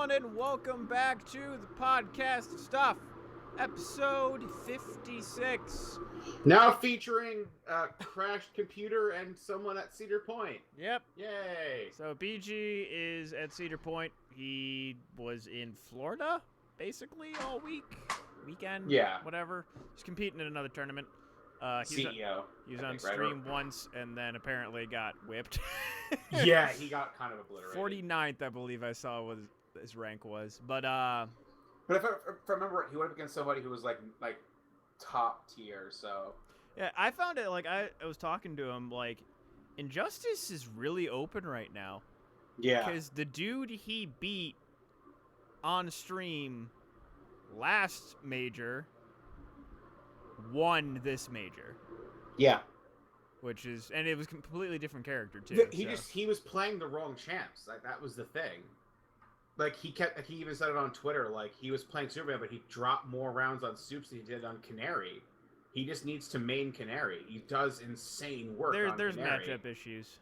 everyone, and welcome back to the podcast stuff, episode 56. Now featuring a crashed computer and someone at Cedar Point. Yep. Yay. So BG is at Cedar Point. He was in Florida, basically, all weekend, whatever. He's competing in another tournament. CEO. He was on stream once and then apparently got whipped. Yeah, he got kind of obliterated. 49th, I believe I saw what his rank was. But if I remember right, he went up against somebody who was like top tier, so. Yeah, I found it, like, I was talking to him, like, Injustice is really open right now. Yeah. Because the dude he beat on stream last major won this major. Yeah. And it was a completely different character too. He was playing the wrong champs. Like, that was the thing. Like, he even said it on Twitter, like, he was playing Superman, but he dropped more rounds on Supes than he did on Canary. He just needs to main Canary. He does insane work on There's Canary. matchup issues.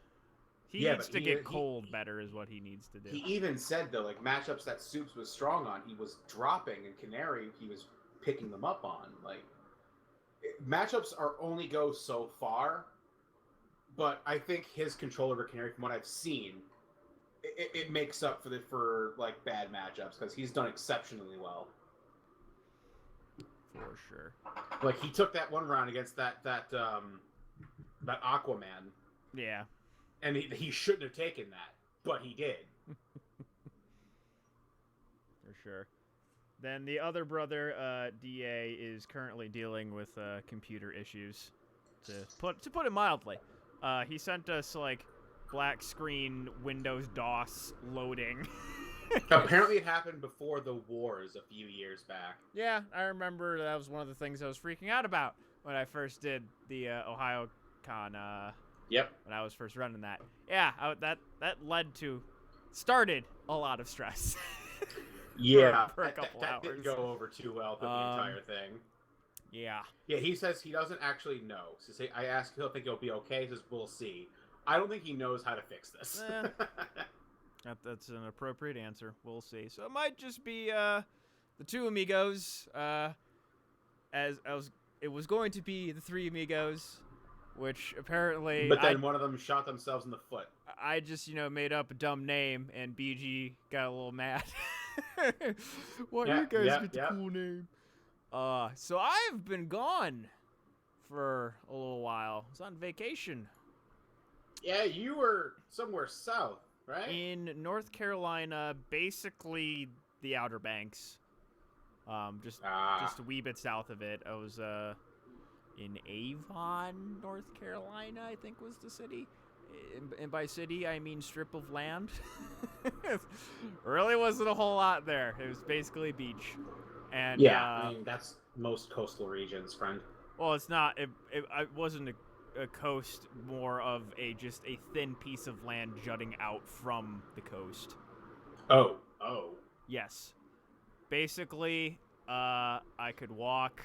He needs to get cold better is what he needs to do. He even said, though, like, matchups that Supes was strong on, he was dropping, and Canary, he was picking them up on. Like, matchups only go so far, but I think his control over Canary, from what I've seen, it makes up for like bad matchups because he's done exceptionally well. For sure. Like, he took that one round against that Aquaman. Yeah. And he shouldn't have taken that, but he did. For sure. Then the other brother, DA, is currently dealing with computer issues, to put it mildly. He sent us, like, black screen Windows DOS loading. Apparently it happened before the wars a few years back. Yeah, I remember that was one of the things I was freaking out about when I first did the OhioCon. Yep. When I was first running that. Yeah, that started a lot of stress. Yeah, for a couple hours. That didn't go over too well for the entire thing. Yeah. Yeah, he says he doesn't actually know. So I asked, he'll think it'll be okay. He says, we'll see. I don't think he knows how to fix this. That's an appropriate answer. We'll see. So it might just be the two amigos. It was going to be the three amigos, which apparently. But then one of them shot themselves in the foot. I just made up a dumb name, and BG got a little mad. Why you guys get the cool name? So I've been gone for a little while. I was on vacation. Yeah, you were somewhere south, right? In North Carolina, basically the Outer Banks. Just a wee bit south of it. I was in Avon, North Carolina, I think was the city. And by city, I mean strip of land. Really wasn't a whole lot there. It was basically beach. And I mean, that's most coastal regions, friend. Well, it's not. It wasn't a coast, more of just a thin piece of land jutting out from the coast. Oh. Yes. Basically, I could walk.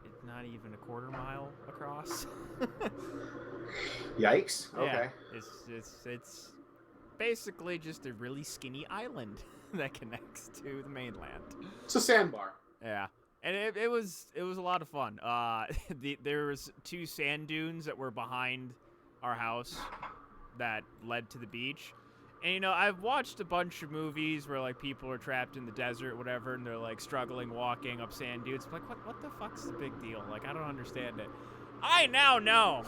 It's not even a quarter mile across. Yikes. Okay. Yeah, it's basically just a really skinny island that connects to the mainland. It's a sandbar. Yeah. And it was a lot of fun. There was two sand dunes that were behind our house that led to the beach. And I've watched a bunch of movies where like people are trapped in the desert, whatever, and they're like struggling walking up sand dunes. I'm like, what the fuck's the big deal? Like, I don't understand it. I now know.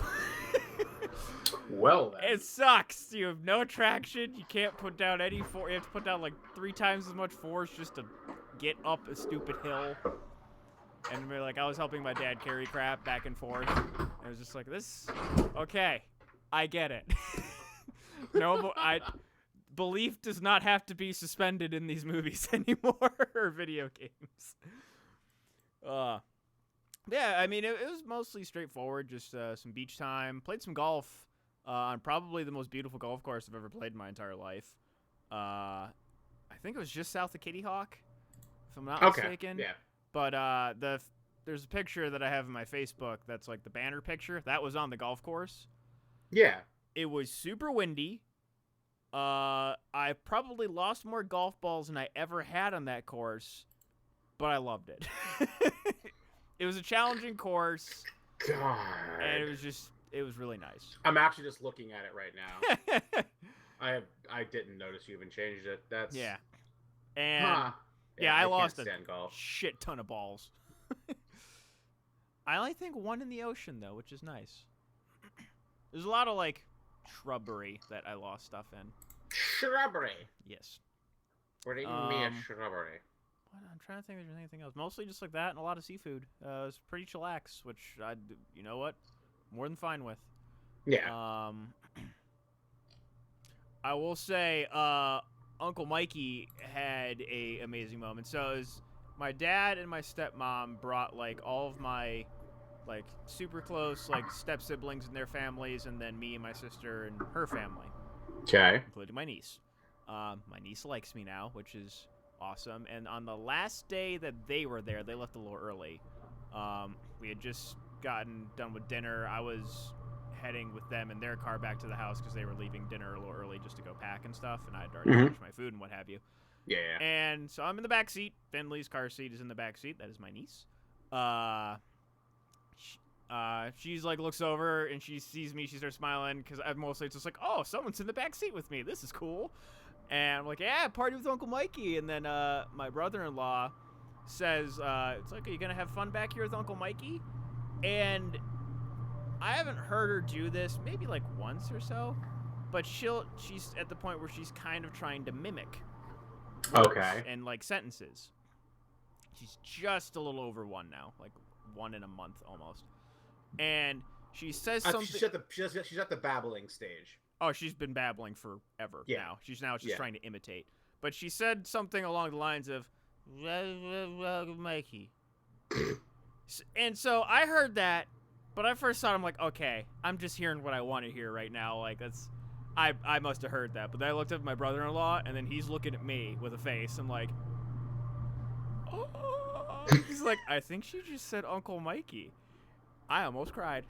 Well, then. It sucks. You have no traction. You can't put down any force. You have to put down like 3 times as much force just to get up a stupid hill. And we're like, I was helping my dad carry crap back and forth. And I was just like, okay, I get it. No, belief does not have to be suspended in these movies anymore, or video games. Yeah, I mean, it was mostly straightforward, just some beach time. Played some golf on probably the most beautiful golf course I've ever played in my entire life. I think it was just south of Kitty Hawk, if I'm not mistaken. Yeah. But there's a picture that I have in my Facebook that's like the banner picture. That was on the golf course. Yeah. It was super windy. I probably lost more golf balls than I ever had on that course, but I loved it. It was a challenging course, God. and it was really nice. I'm actually just looking at it right now. I didn't notice you even changed it. That's Yeah. And Huh. yeah, I lost can't stand a golf. shit ton of balls. I only think one in the ocean though, which is nice. There's a lot of like shrubbery that I lost stuff in. Shrubbery. Yes. What do you mean a shrubbery? I'm trying to think if there's anything else. Mostly just like that and a lot of seafood. It was pretty chillax, which you know what? More than fine with. Yeah. I will say, Uncle Mikey had a amazing moment. So it was my dad and my stepmom brought like all of my like super close like step siblings and their families, and then me and my sister and her family, Okay. including my niece. My niece likes me now, which is awesome. And on the last day that they were there, they left a little early. We had just gotten done with dinner. I was heading with them in their car back to the house because they were leaving dinner a little early just to go pack and stuff, and I'd already finished my food and what have you. Yeah. And so I'm in the back seat. Finley's car seat is in the back seat. That is my niece. She's like looks over and she sees me. She starts smiling because I'm mostly just like, oh, someone's in the back seat with me. This is cool. And I'm like, yeah, party with Uncle Mikey. And then my brother-in-law says, it's like, are you gonna have fun back here with Uncle Mikey? And I haven't heard her do this maybe like once or so, but she's at the point where she's kind of trying to mimic words and like sentences. She's just a little over one now, like 1 in a month almost. And she says something. She's at the babbling stage. Oh, she's been babbling forever now. She's just trying to imitate. But she said something along the lines of, Mikey. And so I heard that, but I first thought, I'm like, okay, I'm just hearing what I want to hear right now. Like, I must have heard that. But then I looked at my brother-in-law, and then he's looking at me with a face. I'm like, oh. He's like, I think she just said Uncle Mikey. I almost cried.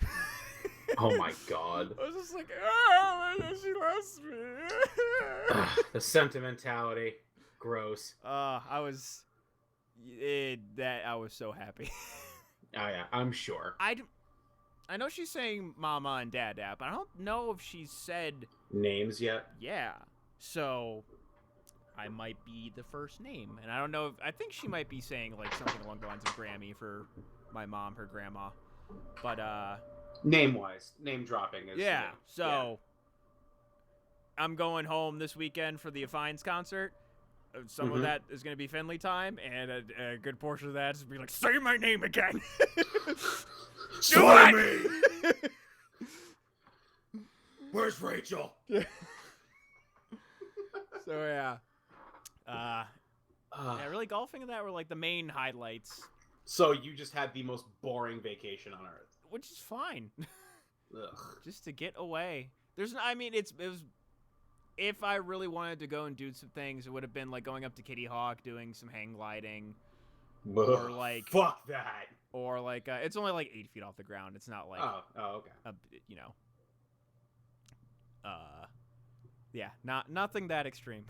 Oh my god. I was just like, oh, she loves me. The sentimentality. Gross. I was so happy. Oh yeah, I'm sure. I know she's saying mama and dada, but I don't know if she said names yet. Yeah. So I might be the first name. And I don't know I think she might be saying like something along the lines of Grammy for my mom, her grandma. But name dropping is I'm going home this weekend for the Afines concert. Some of that is going to be Finley time, and a good portion of that is be like, say my name again. Say me. Where's Rachel? So yeah, really golfing and that were like the main highlights. So you just had the most boring vacation on earth, which is fine. Ugh. Just to get away. It was. If I really wanted to go and do some things, it would have been like going up to Kitty Hawk, doing some hang gliding, or like fuck that, or like it's only like 8 feet off the ground. It's not like okay, nothing that extreme.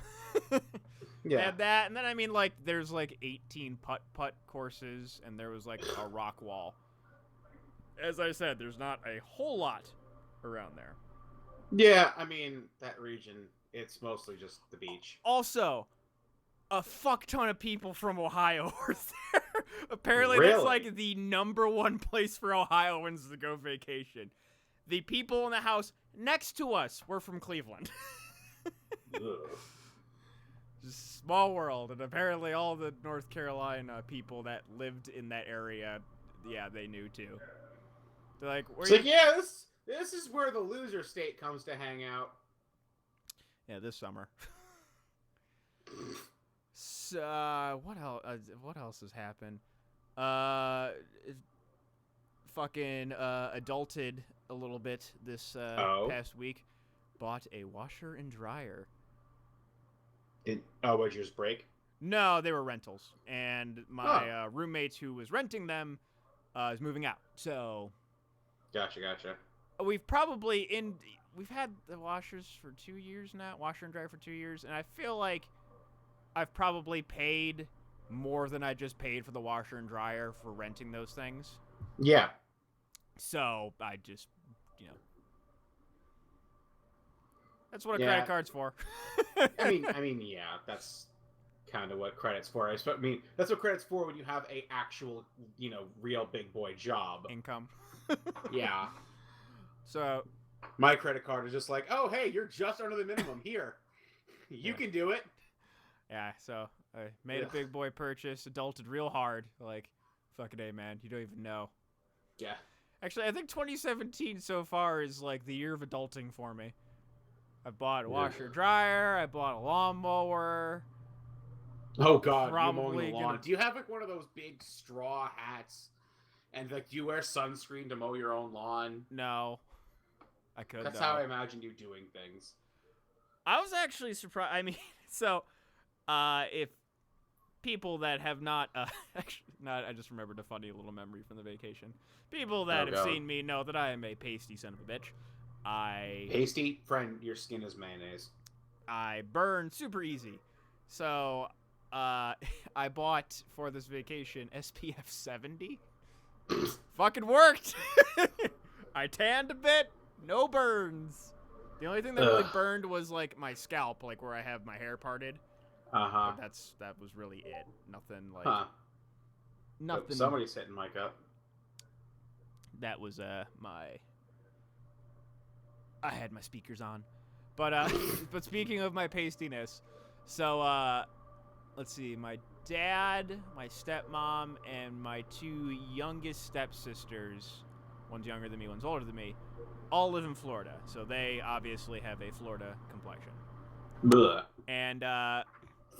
Yeah, that, and then like there's like 18 putt courses, and there was like a rock wall. As I said, there's not a whole lot around there. Yeah, that region, it's mostly just the beach. Also, a fuck ton of people from Ohio were there. Apparently, really? That's like the #1 place for Ohioans to go vacation. The people in the house next to us were from Cleveland. Just small world, and apparently all the North Carolina people that lived in that area, they knew too. They're like, this is where the loser state comes to hang out. Yeah, this summer. So, what else has happened? Fucking adulted a little bit this past week. Bought a washer and dryer. Was yours break? No, they were rentals, and my roommate who was renting them is moving out. So, Gotcha. we've probably we've had the washers for 2 years now, washer and dryer for 2 years, and I feel like I've probably paid more than I just paid for the washer and dryer for renting those things. Yeah. So I just, that's what a Yeah. credit card's for. I mean, yeah, that's kind of what credit's for. I mean, that's what credit's for when you have a actual, real big boy job. Income. Yeah. So My credit card is just like, oh, hey, you're just under the minimum. Here. You can do it. yeah, so I made a big boy purchase, adulted real hard. Like, fucking A, man. You don't even know. Yeah. Actually, I think 2017 so far is like the year of adulting for me. I bought a washer dryer. I bought a lawnmower. Oh God, you're Probably mowing the lawn. gonna- Do you have like one of those big straw hats? And like, do you wear sunscreen to mow your own lawn? No, I could. That's though. how I imagine you doing things. I was actually surprised. I mean, so if people that have not, actually, not, I just remembered a funny little memory from the vacation. People that have seen me know that I am a pasty son of a bitch. Pasty, friend, your skin is mayonnaise. I burn super easy. So, I bought for this vacation SPF 70. Fucking worked. I tanned a bit, no burns. The only thing that really burned was like my scalp, like where I have my hair parted. Uh-huh. But that was really it. Nothing like nothing. Somebody's hitting mic up. That was I had my speakers on. But but speaking of my pastiness, so let's see, my dad, my stepmom, and my 2 youngest stepsisters, one's younger than me, one's older than me, all live in Florida. So they obviously have a Florida complexion. Blah. And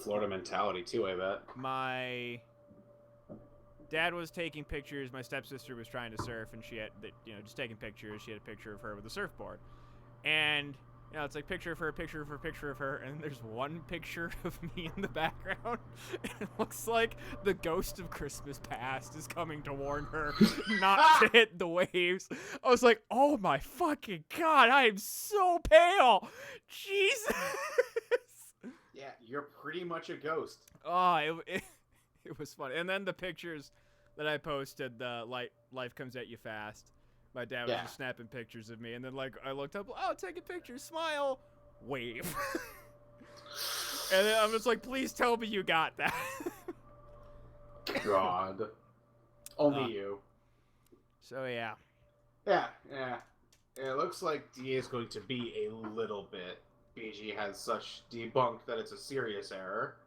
Florida mentality too, I bet. my dad was taking pictures. My stepsister was trying to surf, and she had, just taking pictures. She had a picture of her with a surfboard. And, it's like picture of her, picture of her, picture of her, and there's one picture of me in the background. And it looks like the ghost of Christmas past is coming to warn her not to hit the waves. I was like, oh my fucking God, I am so pale. Jesus. Yeah, you're pretty much a ghost. Oh, it was funny. And then the pictures that I posted, the life comes at you fast. My dad was just snapping pictures of me, and then like I looked up, oh, take a picture, smile, wave. And then I'm just like, please tell me you got that. God. Only you. So yeah. Yeah. It looks like DA is going to be a little bit. BG has such debunked that it's a serious error.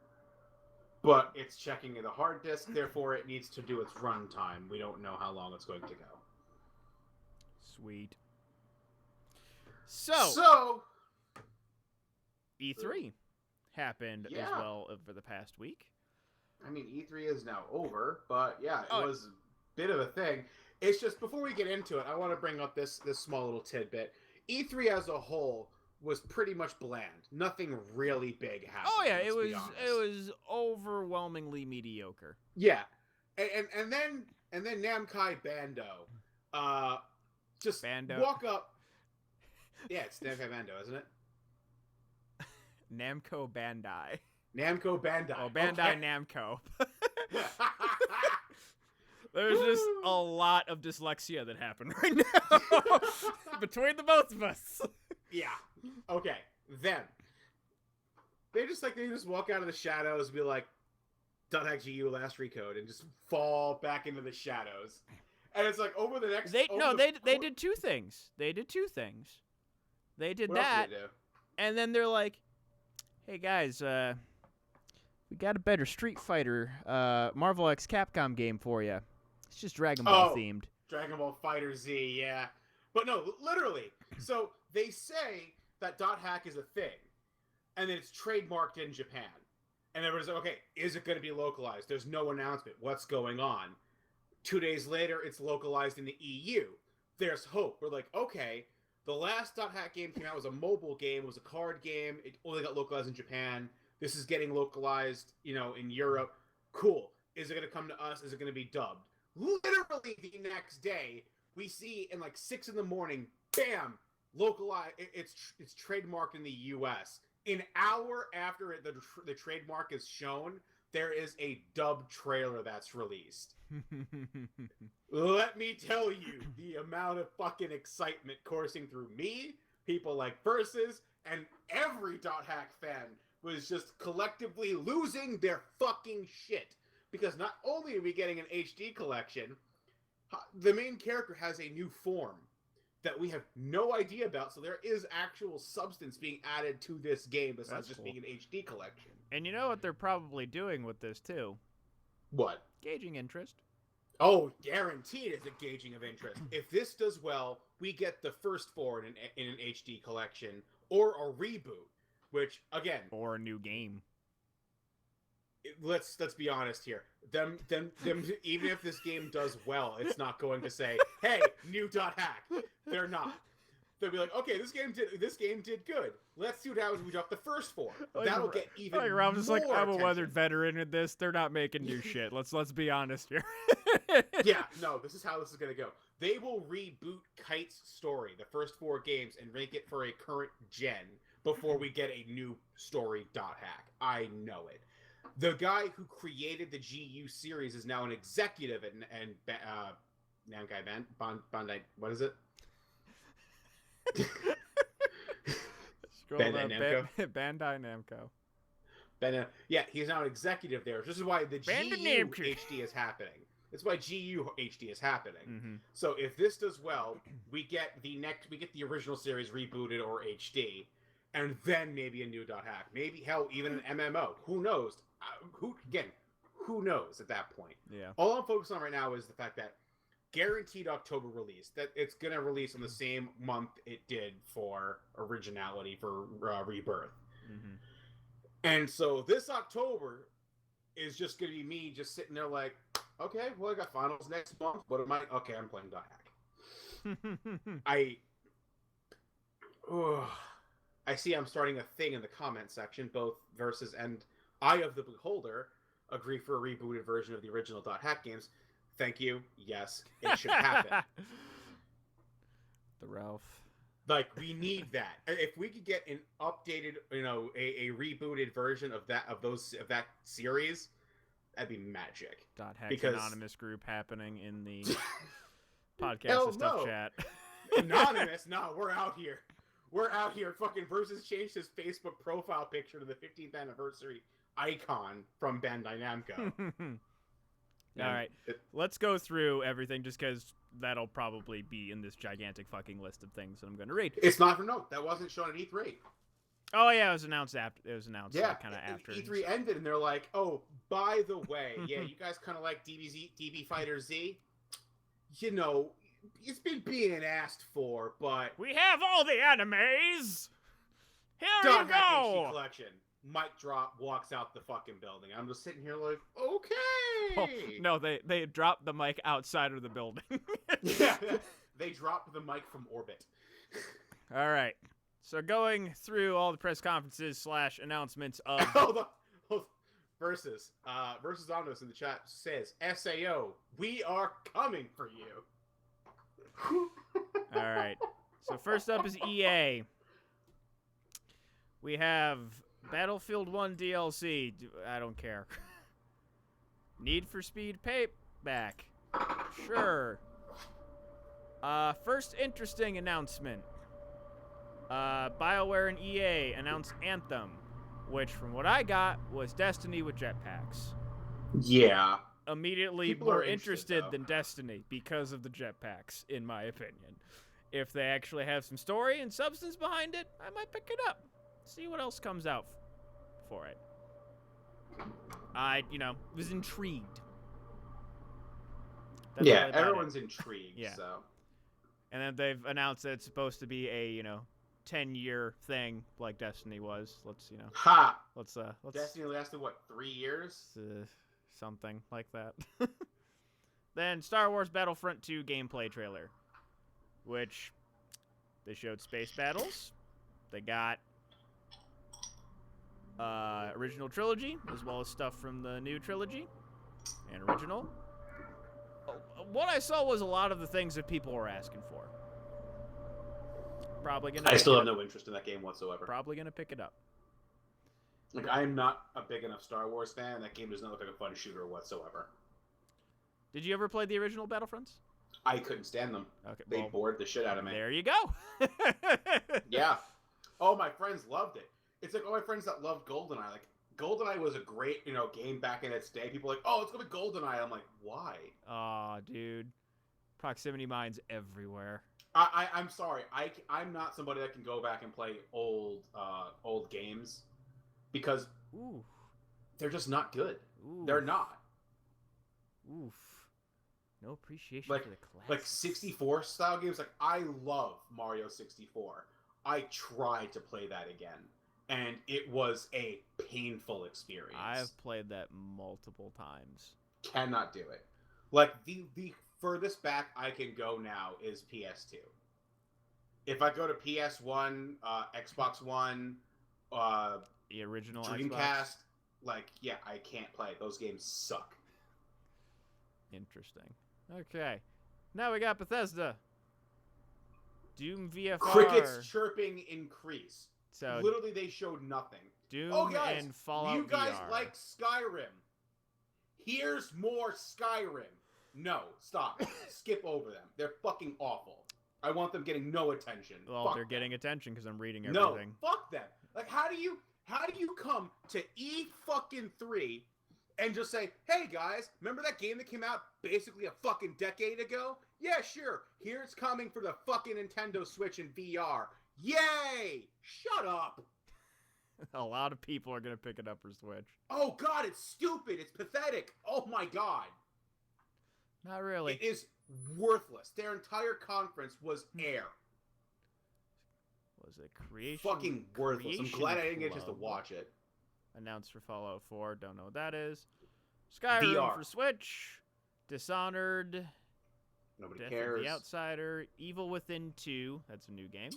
But it's checking the hard disk, therefore it needs to do its runtime. We don't know how long it's going to go. Sweet. So E3 happened as well over the past week. I mean, E3 is now over, but yeah, it was a bit of a thing. It's just, before we get into it, I want to bring up this small little tidbit. E3 as a whole was pretty much bland. Nothing really big happened. Oh yeah, it was overwhelmingly mediocre. Yeah. And then Namkai Bando just walk up. Yeah, it's Namkai Bando, isn't it? Namco Bandai. Namco Bandai. Oh, Bandai Namco. There's just a lot of dyslexia that happened right now between the both of us. Yeah. Okay. Then they just walk out of the shadows and be like, .hack GU last recode, and just fall back into the shadows. And it's like over the next. They did 2 things. They did 2 things. They did what that, else did they do? And then they're like, "Hey guys, we got a better Street Fighter, Marvel x Capcom game for you. It's just Dragon Ball themed." Dragon Ball Fighter Z, yeah. But no, literally. So they say that .hack is a thing, and then it's trademarked in Japan. And everyone's like, okay, is it going to be localized? There's no announcement. What's going on? 2 days later, it's localized in the EU. There's hope. We're like, okay, the last .hack game came out was a mobile game. It was a card game. It only got localized in Japan. This is getting localized, in Europe. Cool. Is it going to come to us? Is it going to be dubbed? Literally the next day, we see in 6 in the morning, bam, localized. It's trademarked in the U.S. An hour after the trademark is shown, there is a dub trailer that's released. Let me tell you the amount of fucking excitement coursing through me, people like Versus, and every .hack fan was just collectively losing their fucking shit. Because not only are we getting an HD collection, the main character has a new form that we have no idea about, so there is actual substance being added to this game besides just being an HD collection. And you know what they're probably doing with this, too? What? Gauging interest. Oh, guaranteed it's a gauging of interest. If this does well, we get the first 4 in an HD collection, or a reboot, which, again... Or a new game. Let's be honest here. Them, even if this game does well, it's not going to say, "Hey, new .hack." They're not. They'll be like, "Okay, this game did good. Let's see what happens when we drop the first 4." That'll get even more. I'm just like, I'm a attention. weathered veteran in this. They're not making new shit. Let's be honest here. Yeah, no, this is how this is gonna go. They will reboot Kite's story, the first 4 games, and rank it for a current gen before we get a new story .hack. I know it. The guy who created the GU series is now an executive at Namco Bandai. What is it? Bandai Namco. Yeah, he's now an executive there. This is why the GU HD is happening. That's why GU HD is happening. Mm-hmm. So if this does well, we get the original series rebooted or HD, and then maybe a new .hack. Maybe hell, even an MMO. Who knows? Who knows at that point? Yeah. All I'm focused on right now is the fact that guaranteed October release. That it's gonna release on the same month it did for Originality for Rebirth. Mm-hmm. And so this October is just gonna be me just sitting there like, okay, well I got finals next month. What am I? Okay, I'm playing .hack. I see I'm starting a thing in the comment section. Both Versus and Eye of the Beholder agree for a rebooted version of the original .hack games. Thank you. Yes, it should happen. The Ralph. Like, we need that. If we could get an updated, a rebooted version of that series, that'd be magic. .hack anonymous group happening in the podcast Hell and stuff no. chat. Anonymous? No, we're out here. We're out here. Fucking Versus changed his Facebook profile picture to the 15th anniversary icon from Bandai Namco. All right, let's go through everything just because that'll probably be in this gigantic fucking list of things that I'm going to read. It's not for note. That wasn't shown at E3. Oh yeah, it was announced after. It was announced kind of after E3 ended, and they're like, "Oh, by the way, yeah, you guys kind of like DB Fighter Z. It's been being asked for, but we have all the animes. Here you .hack go. HD collection." Mic drop, walks out the fucking building. I'm just sitting here like, okay. Oh, no, they dropped the mic outside of the building. Yeah, they dropped the mic from orbit. All right. So going through all the press conferences / announcements of Versus Omnibus in the chat says, SAO, we are coming for you. All right. So first up is EA. We have Battlefield 1 DLC. I don't care. Need for Speed Payback. Sure. First interesting announcement. BioWare and EA announced Anthem, which from what I got was Destiny with jetpacks. Yeah. Immediately People more are interested than Destiny because of the jetpacks, in my opinion. If they actually have some story and substance behind it, I might pick it up. See what else comes out for it. I, was intrigued. That's yeah, really everyone's intrigued, Yeah. so. And then they've announced that it's supposed to be a, 10-year thing like Destiny was. Let's Destiny lasted, 3 years? Something like that. Then Star Wars Battlefront 2 gameplay trailer, which they showed space battles. They got original trilogy, as well as stuff from the new trilogy and original. What I saw was a lot of the things that people were asking for. Probably gonna. I still have no interest in that game whatsoever. Probably gonna pick it up. Like, I'm not a big enough Star Wars fan. That game does not look like a fun shooter whatsoever. Did you ever play the original Battlefronts? I couldn't stand them. Okay, They bored the shit out of me. There you go. Yeah. Oh, my friends loved it. It's like all my friends that loved GoldenEye. Like, GoldenEye was a great, game back in its day. People were like, oh, it's gonna be GoldenEye. I'm like, why? Aw, dude. Proximity mines everywhere. I'm sorry. I'm not somebody that can go back and play old games because Ooh. they're just not good. Ooh. They're not. Oof. No appreciation Like- for the classics. Like 64 style games. Like, I love Mario 64. I tried to play that again, and it was a painful experience. I've played that multiple times. Cannot do it. Like, the furthest back I can go now is PS2. If I go to PS1, Xbox One, The original Dreamcast, Xbox? like, yeah, I can't play it. Those games suck. Interesting. Okay. Now we got Bethesda. Doom VFR. Crickets chirping increase. So Literally, they showed nothing. Doom Oh, guys, and Fallout you guys VR. like Skyrim. Here's more Skyrim. No, stop. Skip over them. They're fucking awful. I want them getting no attention. Well, Fuck they're them. getting attention because I'm reading No, everything. fuck them. Like, how do you come to E3 and just say, hey guys, remember that game that came out basically a fucking decade ago? Yeah, sure. Here it's coming for the fucking Nintendo Switch and VR. Yay! Shut up. A lot of people are going to pick it up for Switch. Oh god, it's stupid. It's pathetic. Oh my god. Not really. It is worthless. Their entire conference was air. Was it Creation? Fucking worthless. I'm Creation glad I didn't get just to Club watch it. Announced for Fallout 4. Don't know what that is. Skyrim VR. for Switch. Dishonored. Nobody Death cares. of the Outsider. Evil Within 2. That's a new game.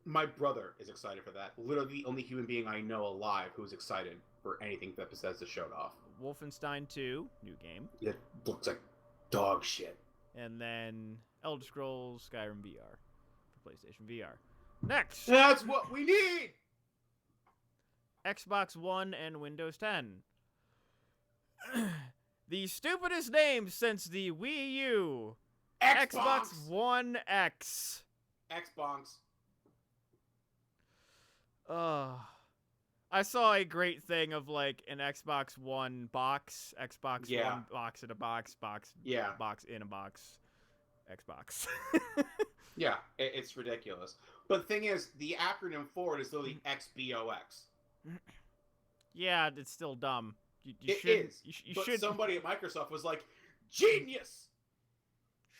My brother is excited for that. Literally the only human being I know alive who's excited for anything that Bethesda showed off. Wolfenstein 2. New game. It looks like dog shit. And then Elder Scrolls Skyrim VR. For PlayStation VR. Next! That's what we need! Xbox One and Windows 10. The stupidest name since the Wii U. Xbox One X. Xbox. I saw a great thing of like an Xbox One box, Xbox Yeah. One box in a box, Yeah. box in a box, Xbox. Yeah, it's ridiculous. But the thing is, the acronym for it is literally XBOX. Yeah, it's still dumb. You It shouldn't- is. You But should. somebody at Microsoft was like, genius!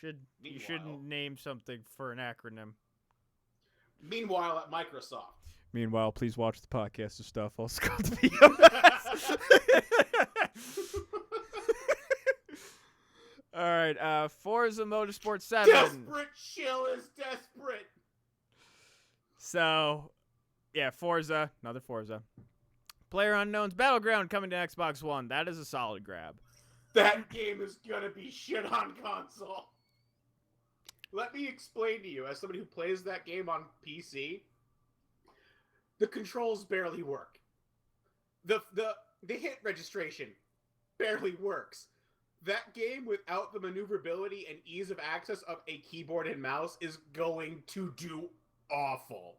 You Meanwhile- shouldn't name something for an acronym. Meanwhile, at Microsoft. Meanwhile, please watch the podcast of stuff. I'll scroll the POS. All right, Forza Motorsport 7. Desperate Shill is desperate! So, yeah, Forza, another Forza. PlayerUnknown's Battleground coming to Xbox One. That is a solid grab. That game is gonna be shit on console. Let me explain to you, as somebody who plays that game on PC, the controls barely work. The hit registration barely works. That game, without the maneuverability and ease of access of a keyboard and mouse, is going to do awful.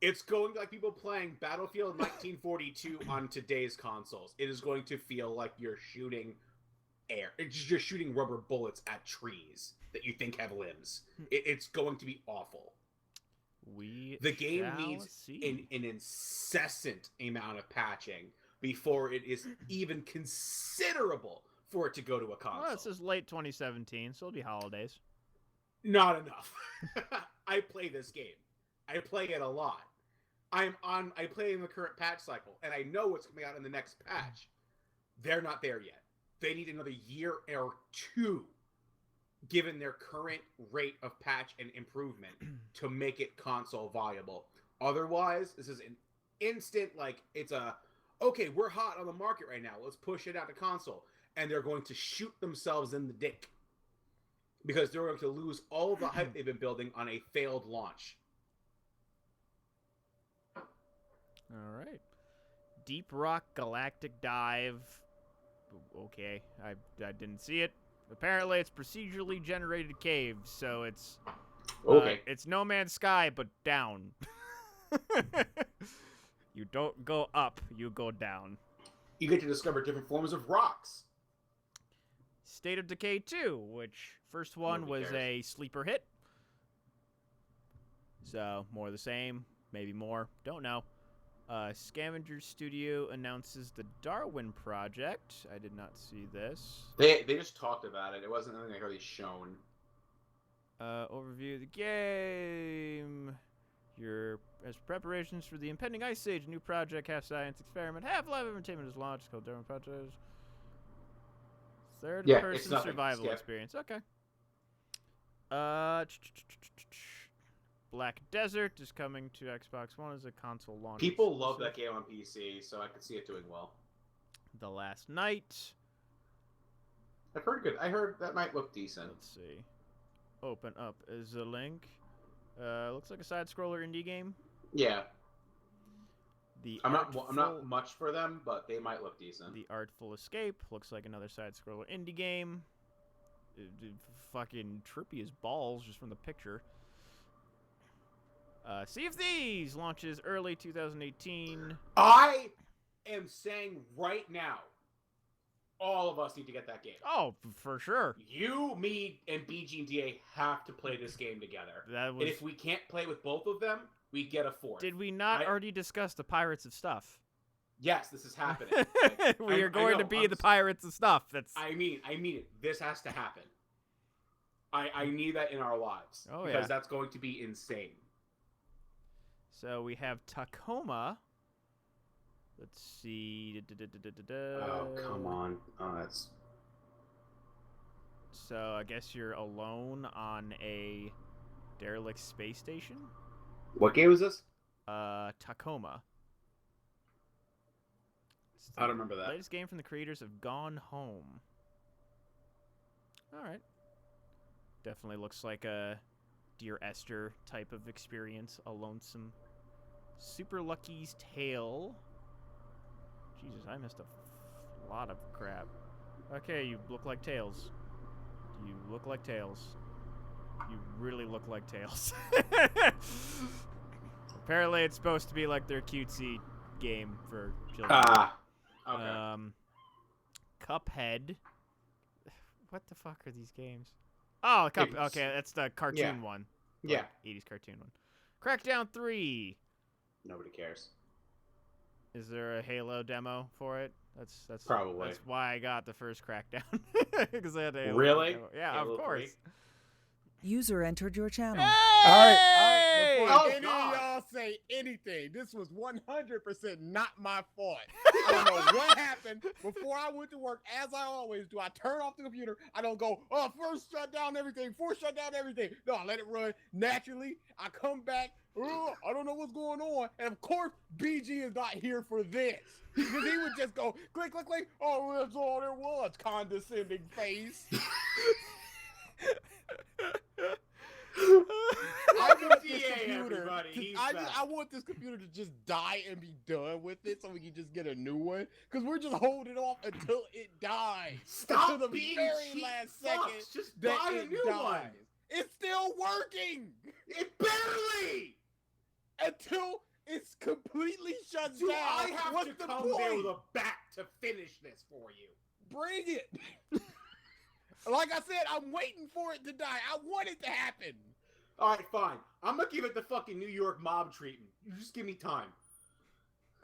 It's going like people playing Battlefield 1942 on today's consoles. It is going to feel like you're shooting air. You're shooting rubber bullets at trees that you think have limbs. It's going to be awful. The game shall needs see. an incessant amount of patching before it is even considerable for it to go to a console. Well, this is late 2017, so it'll be holidays. Not enough. I play this game. I play it a lot. I play in the current patch cycle, and I know what's coming out in the next patch. They're not there yet. They need another year or two, given their current rate of patch and improvement, to make it console viable. Otherwise, this is an instant, like, it's a, okay, we're hot on the market right now. Let's push it out to console. And they're going to shoot themselves in the dick. because they're going to lose all of the hype they've been building on a failed launch. All right. Deep Rock Galactic Dive. Okay, I didn't see it. Apparently, it's procedurally generated caves, so it's Okay. it's No Man's Sky, but down. You don't go up, you go down. You get to discover different forms of rocks. State of Decay 2, which first one Nobody was cares. a sleeper hit. So, more of the same, maybe more, don't know. Scavenger Studio announces the Darwin Project. I did not see this. They just talked about it. It wasn't anything like really shown. Overview of the game. As preparations for the impending Ice Age, a new project, half science experiment, half live entertainment is launched. It's called Darwin Project. Third Yeah, it's person nothing. survival Skip. experience. Okay. Black Desert is coming to Xbox One as a console launch. People love that game on PC, so I could see it doing well. The Last Night. I've heard good. I heard that might look decent. Let's see. Open up as a link. Looks like a side-scroller indie game. Yeah, I'm not Artful- much for them, but they might look decent. The Artful Escape looks like another side-scroller indie game. Fucking trippy as balls just from the picture. Sea of Thieves launches early 2018. I am saying right now, all of us need to get that game. Oh, for sure. You, me, and BG and DA have to play this game together. That was. And if we can't play with both of them, we get a fourth. Did we not already discuss the Pirates of Stuff? Yes, this is happening. We are going to be the Pirates of Stuff. That's. I mean it. This has to happen. I need that in our lives. Oh, because yeah. that's going to be insane. So we have Tacoma. Let's see. Oh, come on. Oh, that's... So I guess you're alone on a derelict space station? What game is this? Tacoma. It's I don't remember that. latest game from the creators of Gone Home. Alright. Definitely looks like a Dear Esther type of experience. A lonesome Super Lucky's Tale. Jesus, I missed a lot of crap. Okay, you look like Tails. You look like Tails. You really look like Tails. Apparently, it's supposed to be like their cutesy game for children. Ah. Okay. Cuphead. What the fuck are these games? Oh, okay, that's the cartoon one. Yeah. 80s cartoon one. Crackdown 3. Nobody cares. Is there a Halo demo for it? That's Probably. That's why I got the first Crackdown. Because I had a Halo Really? demo. Yeah, Halo of course. 3? User entered your channel. Hey! All right. Before Oh, any of God. y'all say anything, this was 100% not my fault. I don't know what happened. Before I went to work, as I always do, I turn off the computer. I don't go, oh, first shut down everything, force shut down everything. No, I let it run naturally. I come back. Oh, I don't know what's going on. And of course, BG is not here for this. Because he would just go, click, click, click. Oh, that's all there was. Condescending face. I want this DA, computer. everybody. He's I back. want this computer to just die and be done with it, so we can just get a new one. Because we're just holding off until it dies. Stop until the being very cheap last fucks. second Just that buy a it new dies. one. It's still working It barely. until it's completely shut Do down. I have What's to the come point? there with a bat to finish this for you? Bring it. Like I said, I'm waiting for it to die. I want it to happen. All right, fine. I'm gonna give it the fucking New York mob treatment. You just give me time.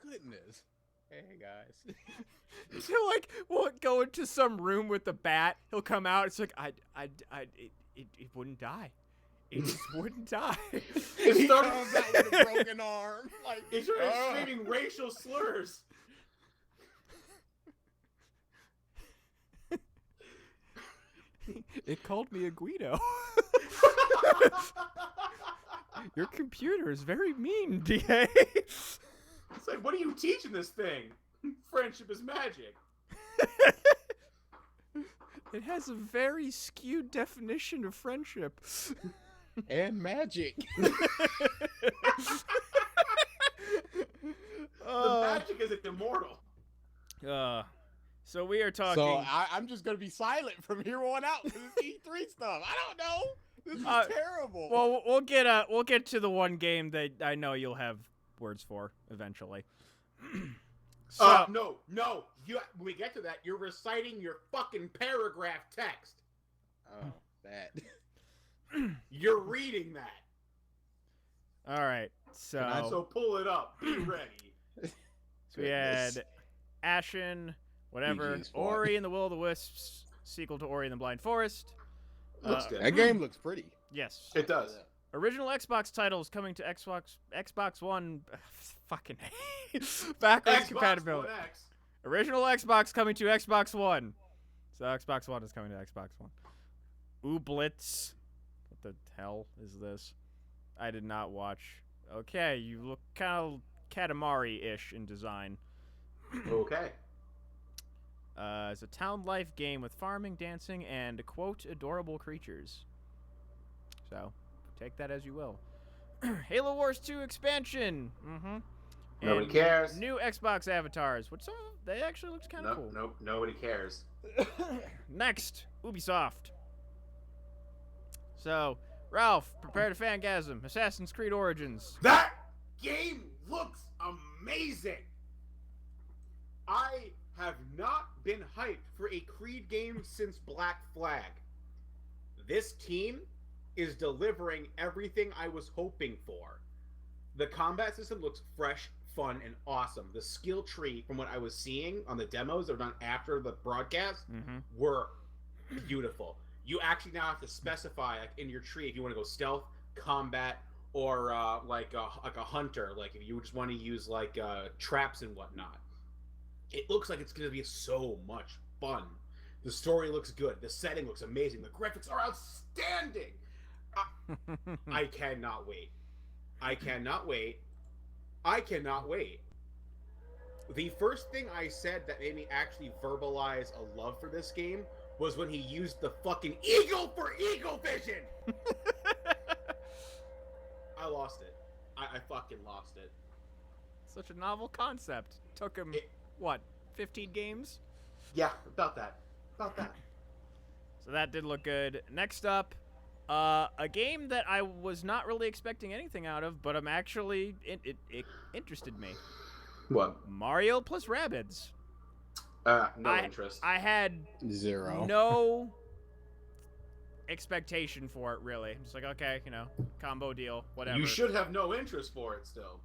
Goodness. Hey guys. He'll like won't go into some room with the bat. He'll come out. It's like it wouldn't die. It just wouldn't die. It He started- comes out with a broken arm. Like He started "Ugh." screaming racial slurs. It called me a Guido. Your computer is very mean, DA. It's like, what are you teaching this thing? Friendship is magic. It has a very skewed definition of friendship. And magic. The magic is immortal. So we are talking. So I'm just gonna be silent from here on out for this E3 stuff. I don't know. This is terrible. Well, we'll get to the one game that I know you'll have words for eventually. No. When we get to that, you're reciting your fucking paragraph text. Oh, that. You're reading that. All right. So pull it up. Be ready. So we had Ashen, whatever, GG's fault. Ori and the Will of the Wisps, sequel to Ori and the Blind Forest. Looks good. That game looks pretty. Yes. It does. Original Xbox titles coming to Xbox One. Fucking backwards Xbox compatibility. One X. Original Xbox coming to Xbox One. So Xbox One is coming to Xbox One. Ooblitz. What the hell is this? I did not watch. Okay, you look kind of Katamari-ish in design. Okay. It's a town life game with farming, dancing, and, quote, adorable creatures. So, take that as you will. Halo Wars 2 expansion! Mm-hmm. Nobody And cares. New Xbox avatars, which they actually looks kind of cool. Nope. Nobody cares. Next, Ubisoft. So, Ralph, prepare to fangasm. Assassin's Creed Origins. That game looks amazing. I have not been hyped for a Creed game since Black Flag. This team is delivering everything I was hoping for. The combat system looks fresh, fun, and awesome. The skill tree, from what I was seeing on the demos that were done after the broadcast, were beautiful. You actually now have to specify in your tree if you want to go stealth, combat, or like a hunter. Like if you just want to use traps and whatnot. It looks like it's going to be so much fun. The story looks good. The setting looks amazing. The graphics are outstanding. I cannot wait. I cannot wait. The first thing I said that made me actually verbalize a love for this game was when he used the fucking eagle for eagle vision. I lost it. I fucking lost it. Such a novel concept. Took him, 15 games? Yeah, about that. So that did look good. Next up, a game that I was not really expecting anything out of, but I'm actually it interested me. What? Mario plus Rabbids. No interest. I had Zero. no expectation for it, really. I'm just like, okay, combo deal, whatever. You should have no interest for it still.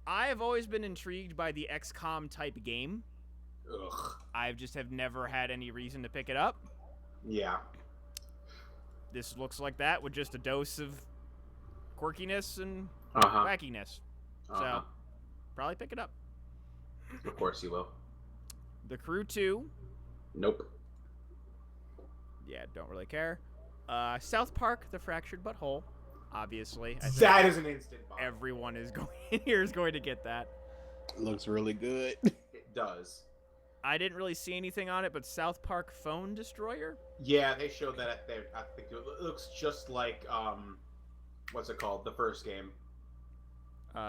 I have always been intrigued by the XCOM type game. Ugh. I just have never had any reason to pick it up. Yeah. This looks like that with just a dose of quirkiness and Uh-huh. wackiness. Uh-huh. So, probably pick it up. Of course you will. The Crew 2. Nope. Yeah, don't really care. South Park, The Fractured But Whole. Obviously. I think That is an instant bomb. everyone is going to get that. Looks really good. It does. I didn't really see anything on it, but South Park Phone Destroyer? Yeah, they showed that at there. I think it looks just like what's it called? The first game.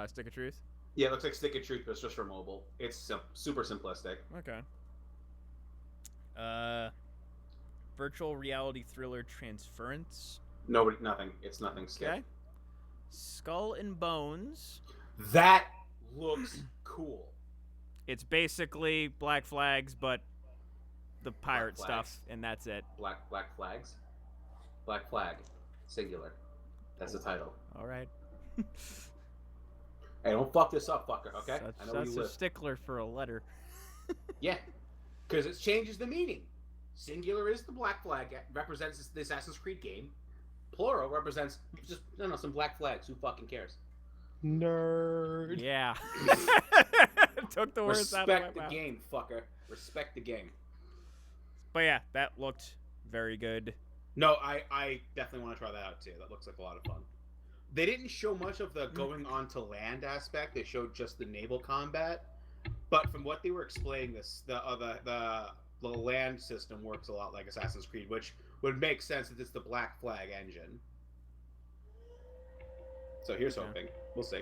Stick of Truth? Yeah, it looks like Stick of Truth, but it's just for mobile. It's super simplistic. Okay. Virtual reality thriller Transference. Nothing. It's nothing. Skip. Okay. Skull and Bones. That looks cool. It's basically Black Flags, but the pirate Black stuff, Flags. and that's it. Black flags. Black flag, singular. That's the title. All right. Hey, don't fuck this up, fucker. Okay? I know where Such you a live. stickler for a letter. Yeah, because it changes the meaning. Singular is the black flag, represents the Assassin's Creed game. Plural represents just some black flags. Who fucking cares? Nerd. Yeah. Took the words out of Respect my the mouth. game, fucker. Respect the game. But yeah, that looked very good. No, I definitely want to try that out too. That looks like a lot of fun. They didn't show much of the going on to land aspect. They showed just the naval combat. But from what they were explaining, the the land system works a lot like Assassin's Creed, which would make sense if it's the Black Flag engine. So here's Okay. hoping. We'll see.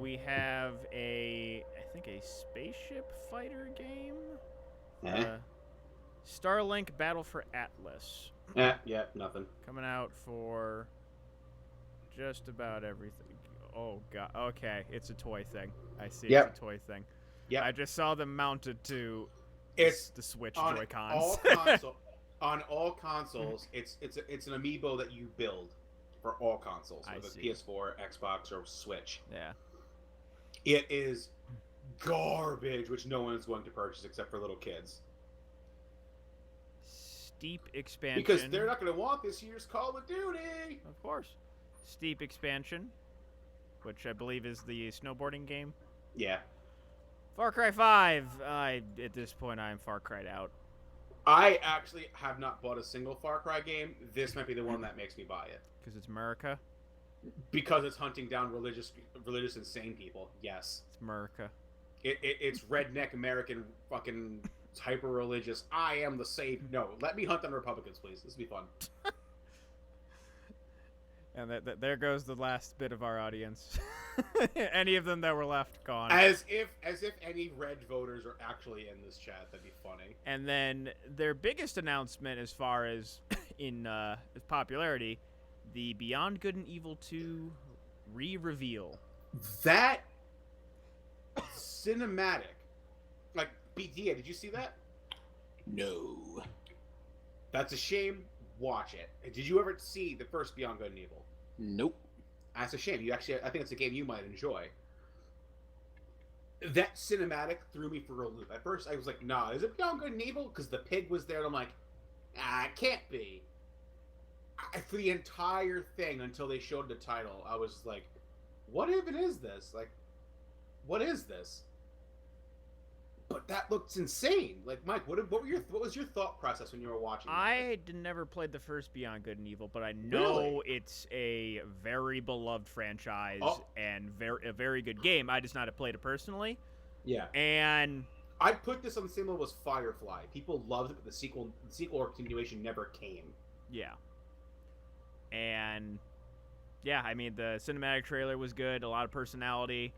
We have I think a spaceship fighter game. Eh? Starlink Battle for Atlas. Yeah, nothing. Coming out for just about everything. Oh god. Okay, it's a toy thing. I see. Yep. It's a toy thing. Yep. I just saw them mounted to It's the Switch on Joy-Cons. on all consoles. It's an amiibo that you build for all consoles, I whether it's see. PS4, Xbox, or Switch. Yeah. It is garbage, which no one is going to purchase except for little kids, Steep expansion. because they're not going to want this year's Call of Duty. Of course. Steep expansion, which I believe is the snowboarding game. Yeah, Far Cry 5. At this point, I am Far Cry'd out. I actually have not bought a single Far Cry game. This might be the one that makes me buy it. Because it's America. Because it's hunting down religious insane people. Yes. It's America. It's redneck American fucking hyper religious. I am the savior. No, let me hunt down Republicans, please. This will be fun. And there goes the last bit of our audience. Any of them that were left, gone. As if any red voters are actually in this chat. That'd be funny. And then their biggest announcement, as far as in popularity, the Beyond Good and Evil 2 re-reveal. That cinematic, like BDA, did you see that? No. That's a shame. Watch it. Did you ever see the first Beyond Good and Evil? Nope. That's a shame. You actually, I think it's a game you might enjoy. That cinematic threw me for a loop. At first, I was like, "Nah, is it Beyond Good and Evil?" Because the pig was there, and I'm like, it can't be." For the entire thing until they showed the title, I was like, "What even is this? Like, what is this?" But that looks insane. Like, Mike, what was your thought process when you were watching? I never played the first Beyond Good and Evil, but I know it's a very beloved franchise and a very good game. I just not played it personally. Yeah. And I'd put this on the same level as Firefly. People loved it, but the sequel or continuation never came. yeah. And yeah, I mean the cinematic trailer was good, a lot of personality.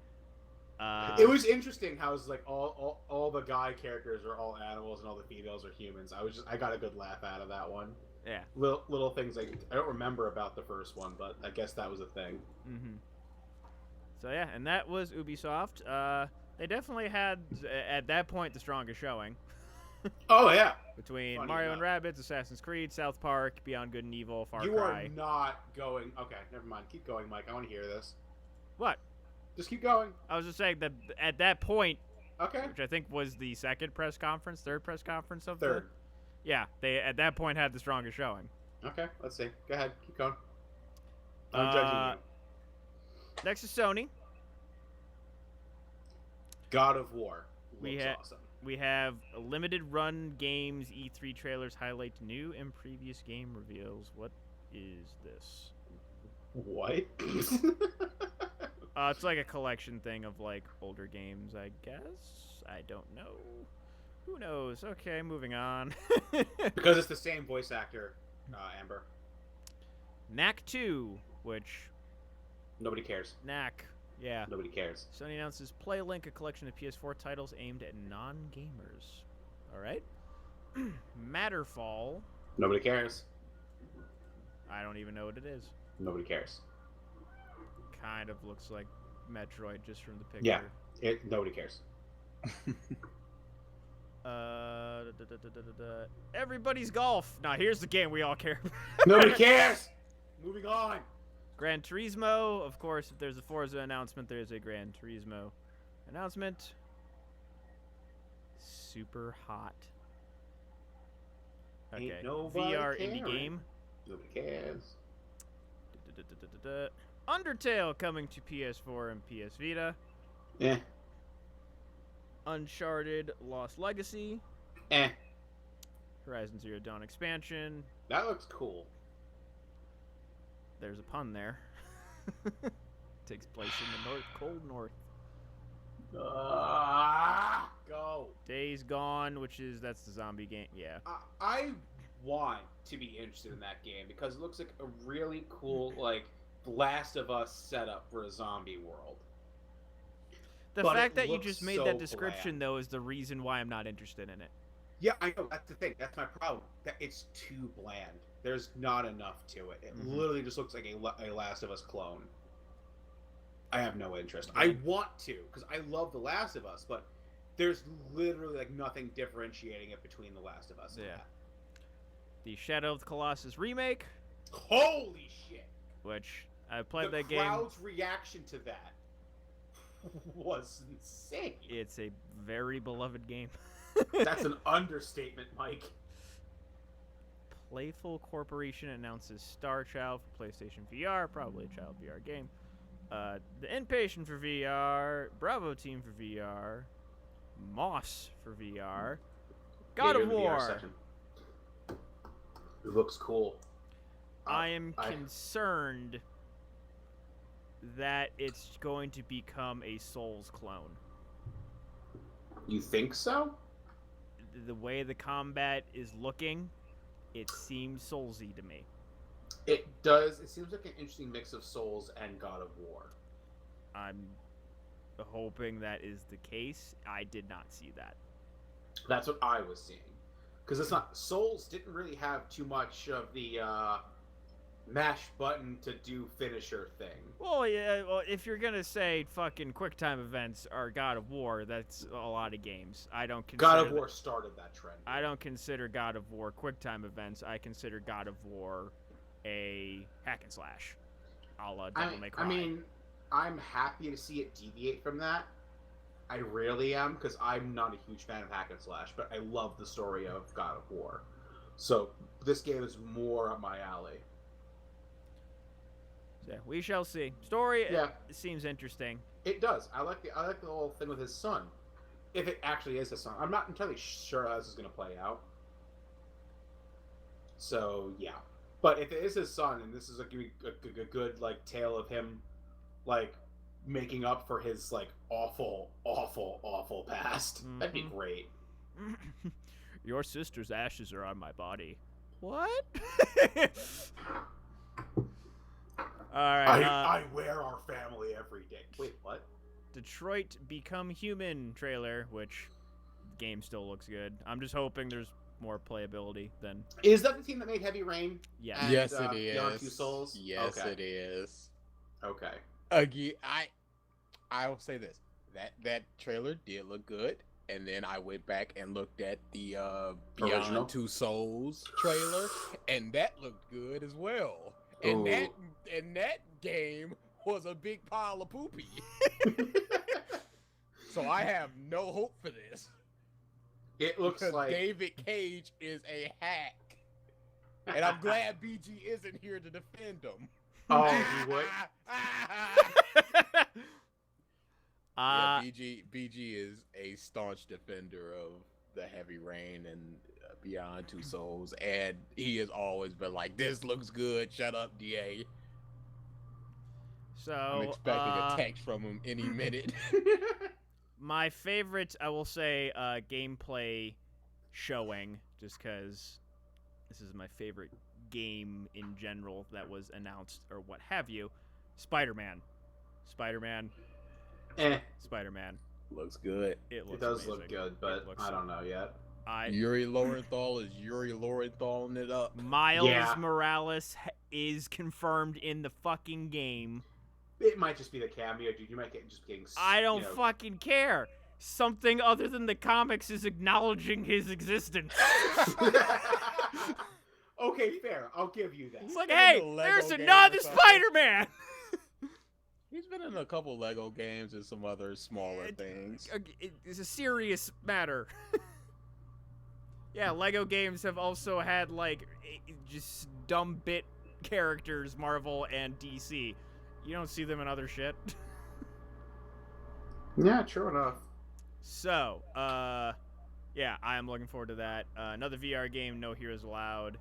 It was interesting how it's like all the guy characters are all animals and all the females are humans. I got a good laugh out of that one. Yeah. Little things I don't remember about the first one, but I guess that was a thing. Mm-hmm. So yeah, and that was Ubisoft. They definitely had at that point the strongest showing Oh yeah. between Funny Mario and enough. Rabbids, Assassin's Creed, South Park, Beyond Good and Evil, Far You Cry. are not going. Okay, never mind. Keep going, Mike. I want to hear this. What? Just keep going. I was just saying that at that point, Okay. which I think was the third press conference of Third. Yeah, they at that point had the strongest showing. Okay. Let's see. Go ahead. Keep going. I'm judging you. Next is Sony. God of War. We Looks ha- awesome. We have limited run games E3 trailers highlight new and previous game reveals. What is this? What? It's like a collection thing of like older games, I guess. I don't know. Who knows? Okay, moving on. Because it's the same voice actor, Amber. Knack 2, which Nobody cares. Knack, yeah. Nobody cares. Sony announces PlayLink, a collection of PS4 titles aimed at non-gamers. All right. Matterfall. Nobody cares. I don't even know what it is. Nobody cares. Kind of looks like Metroid just from the picture. Yeah. Nobody cares. Everybody's Golf. Now here's the game we all care about. Nobody cares. Moving on. Gran Turismo. Of course, if there's a Forza announcement, there's a Gran Turismo announcement. Super hot. Okay. Ain't nobody VR indie caring. game. Nobody cares. Undertale coming to PS4 and PS Vita. Eh. Uncharted Lost Legacy. Eh. Horizon Zero Dawn expansion. That looks cool. There's a pun there. Takes place in the cold north. God no. Days Gone, that's the zombie game. Yeah. I want to be interested in that game because it looks like a really cool, like, Last of Us setup for a zombie world. The But fact it that you looks just made so that description, bland. though, is the reason why I'm not interested in it. Yeah, I know. That's the thing. That's my problem. That it's too bland. There's not enough to it. It Mhm. literally just looks like a Last of Us clone. I have no interest. I want to because I love The Last of Us, but there's literally like nothing differentiating it between The Last of Us and Yeah. that. The Shadow of the Colossus remake, Holy shit! which I played The that game. crowd's reaction to that was insane. It's a very beloved game. That's an understatement, Mike. Playful Corporation announces Star Child for PlayStation VR, probably a child VR game. The Inpatient for VR, Bravo Team for VR, Moss for VR, God Yeah, of you're in the VR War. section. It looks cool. I am concerned that it's going to become a Souls clone. You think so? The way the combat is looking, it seems Soulsy to me. It does. It seems like an interesting mix of Souls and God of War. I'm hoping that is the case. I did not see that. That's what I was seeing. Because it's not. Souls didn't really have too much of the mash button to do finisher thing. Well, yeah. Well, if you're gonna say fucking QuickTime events are God of War, that's a lot of games. I don't consider God of War started that trend. I don't consider God of War QuickTime events. I consider God of War a hack and slash, a la Devil May Cry. I mean, I'm happy to see it deviate from that. I really am, because I'm not a huge fan of hack and slash, but I love the story of God of War. So this game is more up my alley. Yeah, we shall see. Story Yeah. seems interesting. It does. I like the whole thing with his son. If it actually is his son, I'm not entirely sure how this is going to play out. So yeah, but if it is his son, and this is a good like tale of him, like making up for his like awful past, that'd be Mhm. great. Your sister's ashes are on my body. What? All right. I wear our family every day. Wait, what? Detroit Become Human trailer, which game still looks good. I'm just hoping there's more playability than Is that the team that made Heavy Rain? yeah. And, Yes, Beyond it Two is. Souls? Yes, Okay. it is. Okay. Again, I will say this: that trailer did look good, and then I went back and looked at the Original? Beyond Two Souls trailer, and that looked good as well. And Ooh. that game was a big pile of poopy. So I have no hope for this. It looks Because like David Cage is a hack. And I'm glad BG isn't here to defend him. Oh, he would. Yeah, BG is a staunch defender of the Heavy Rain and Beyond Two Souls, and he has always been like, "This looks good. Shut up, DA." So I'm expecting a text from him any minute. my favorite, I will say, gameplay showing, just because this is my favorite game in general that was announced or what have you. Spider-Man. Spider-Man. Looks good. It looks it does amazing. look good, but looks I don't know yet. Yuri Lowenthal is Yuri Lorenthaling it up. Miles Yeah. Morales is confirmed in the fucking game. It might just be the cameo, dude. You might get just getting. I don't you know, fucking care. Something other than the comics is acknowledging his existence. Okay, fair. I'll give you that. It's like, He's been in hey, a Lego there's game or another something. Spider-Man. He's been in a couple Lego games and some other smaller things. It's a serious matter. Yeah, Lego games have also had, like, just dumb bit characters, Marvel and DC. You don't see them in other shit. Yeah, true enough. So, yeah, I am looking forward to that. Another VR game, No Heroes Allowed.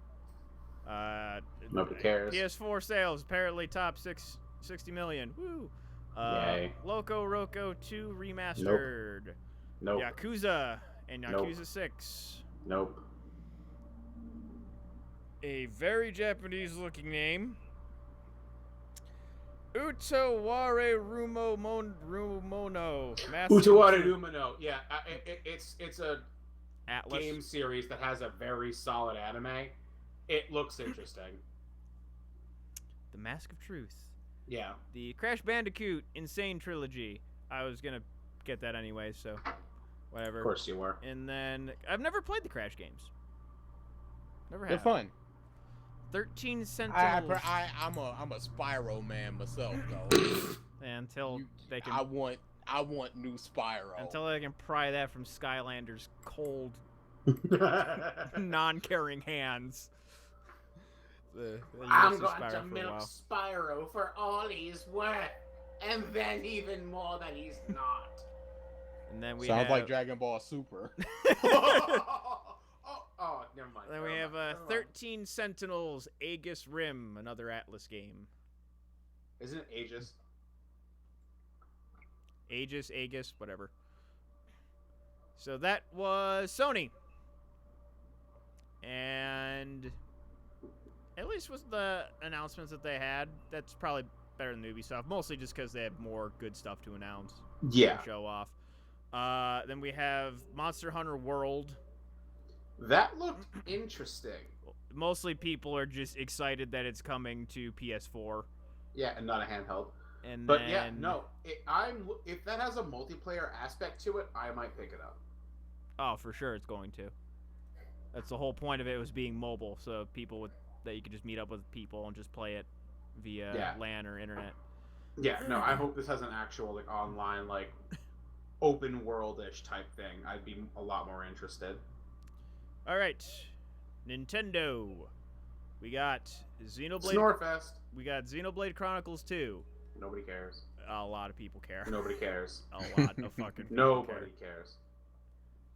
Nobody cares. PS4 sales apparently top 60 million. Woo! Yay. Loco Roco 2 remastered. Nope. Yakuza and Nope. Yakuza 6. Nope. A very Japanese-looking name. Utaware Rumono. Utawara Rumano. Yeah, it's a Atlas. game series that has a very solid anime. It looks interesting. The Mask of Truth. Yeah. The Crash Bandicoot Insane Trilogy. I was gonna get that anyway, so whatever. Of course you were. And then I've never played the Crash games. Never They're have. fun. 13 Sentinels. I'm a Spyro man myself though. Until they can I want new Spyro. until they can pry that from Skylander's cold, non-caring hands. I'm going to milk Spyro for all he's worth, and then even more than he's not. And then we Sounds have, like Dragon Ball Super. Oh, never mind. Then we have 13 Sentinels Aegis Rim, another Atlas game. Isn't it Aegis? Aegis, whatever. So that was Sony. And at least with the announcements that they had, that's probably better than Ubisoft, mostly just because they have more good stuff to announce. Yeah. To show off. Then we have Monster Hunter World. That looked interesting. Mostly people are just excited that it's coming to PS4. Yeah, and not a handheld. And But then, yeah, no. If that has a multiplayer aspect to it, I might pick it up. Oh, for sure it's going to. That's the whole point of it, was being mobile, so that you could just meet up with people and just play it via LAN or internet. Yeah, no, I hope this has an actual like online like open world-ish type thing. I'd be a lot more interested. All right, Nintendo. We got Xenoblade. Snorefest. We got Xenoblade Chronicles 2. Nobody cares. A lot of people care. Nobody cares. A lot of fucking people Nobody care. cares.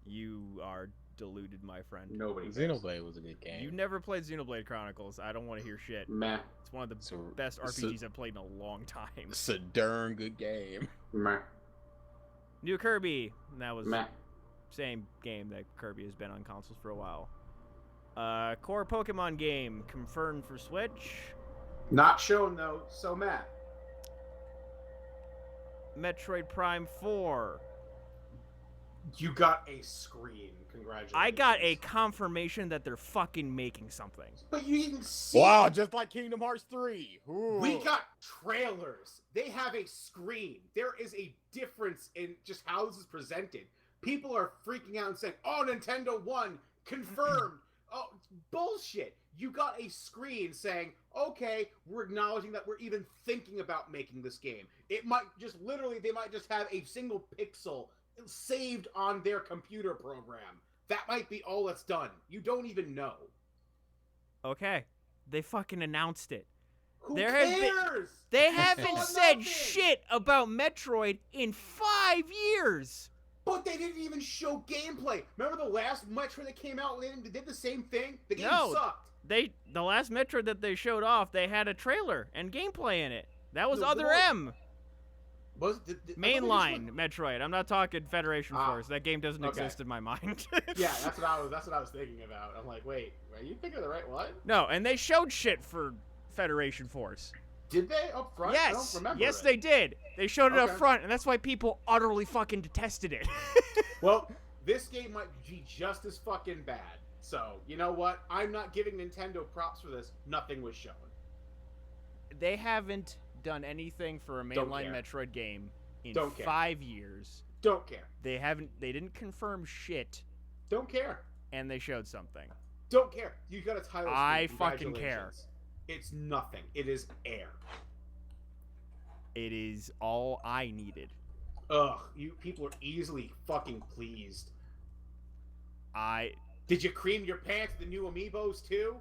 You are deluded, my friend. Nobody cares. Xenoblade was a good game. You never played Xenoblade Chronicles. I don't want to hear shit. Meh. It's one of the So- best so- RPGs I've played in a long time. It's a darn good game. Meh. New Kirby. And that was Meh. same game that Kirby has been on consoles for a while. Core Pokemon game confirmed for Switch. Not shown though, so meh. Metroid Prime 4. You got a screen. Congratulations. I got a confirmation that they're fucking making something. But you didn't see. Wow, just like Kingdom Hearts 3. Ooh. We got trailers. They have a screen. There is a difference in just how this is presented. People are freaking out and saying, "Oh, Nintendo won, confirmed." Oh, bullshit. You got a screen saying, "Okay, we're acknowledging that we're even thinking about making this game." It might just literally, they might just have a single pixel saved on their computer program. That might be all that's done. You don't even know. Okay. They fucking announced it. Who There has been- cares? They It's haven't all said nothing. shit about Metroid in 5 years. But they didn't even show gameplay. Remember the last Metroid that came out and they did the same thing? The game No. sucked. The last Metroid that they showed off, they had a trailer and gameplay in it. That was No, Other no. M. Was I thought they just Mainline went- Metroid. I'm not talking Federation Ah, Force. That game doesn't okay. exist in my mind. Yeah, that's what I was thinking about. I'm like, wait, are you thinking of the right one? No, and they showed shit for Federation Force. Did they up front? I don't Yes, remember. yes, it. they did. They showed it up Okay. front, and that's why people utterly fucking detested it. Well, this game might be just as fucking bad. So, you know what? I'm not giving Nintendo props for this. Nothing was shown. They haven't done anything for a Don't mainline care. Metroid game in Don't care. 5 years. Don't care. They didn't confirm shit, Don't care. and they showed something. Don't care. You got a title. I screen. fucking care. Congratulations. It's nothing. It is air. It is all I needed. Ugh, you people are easily fucking pleased. Did you cream your pants with the new amiibos too?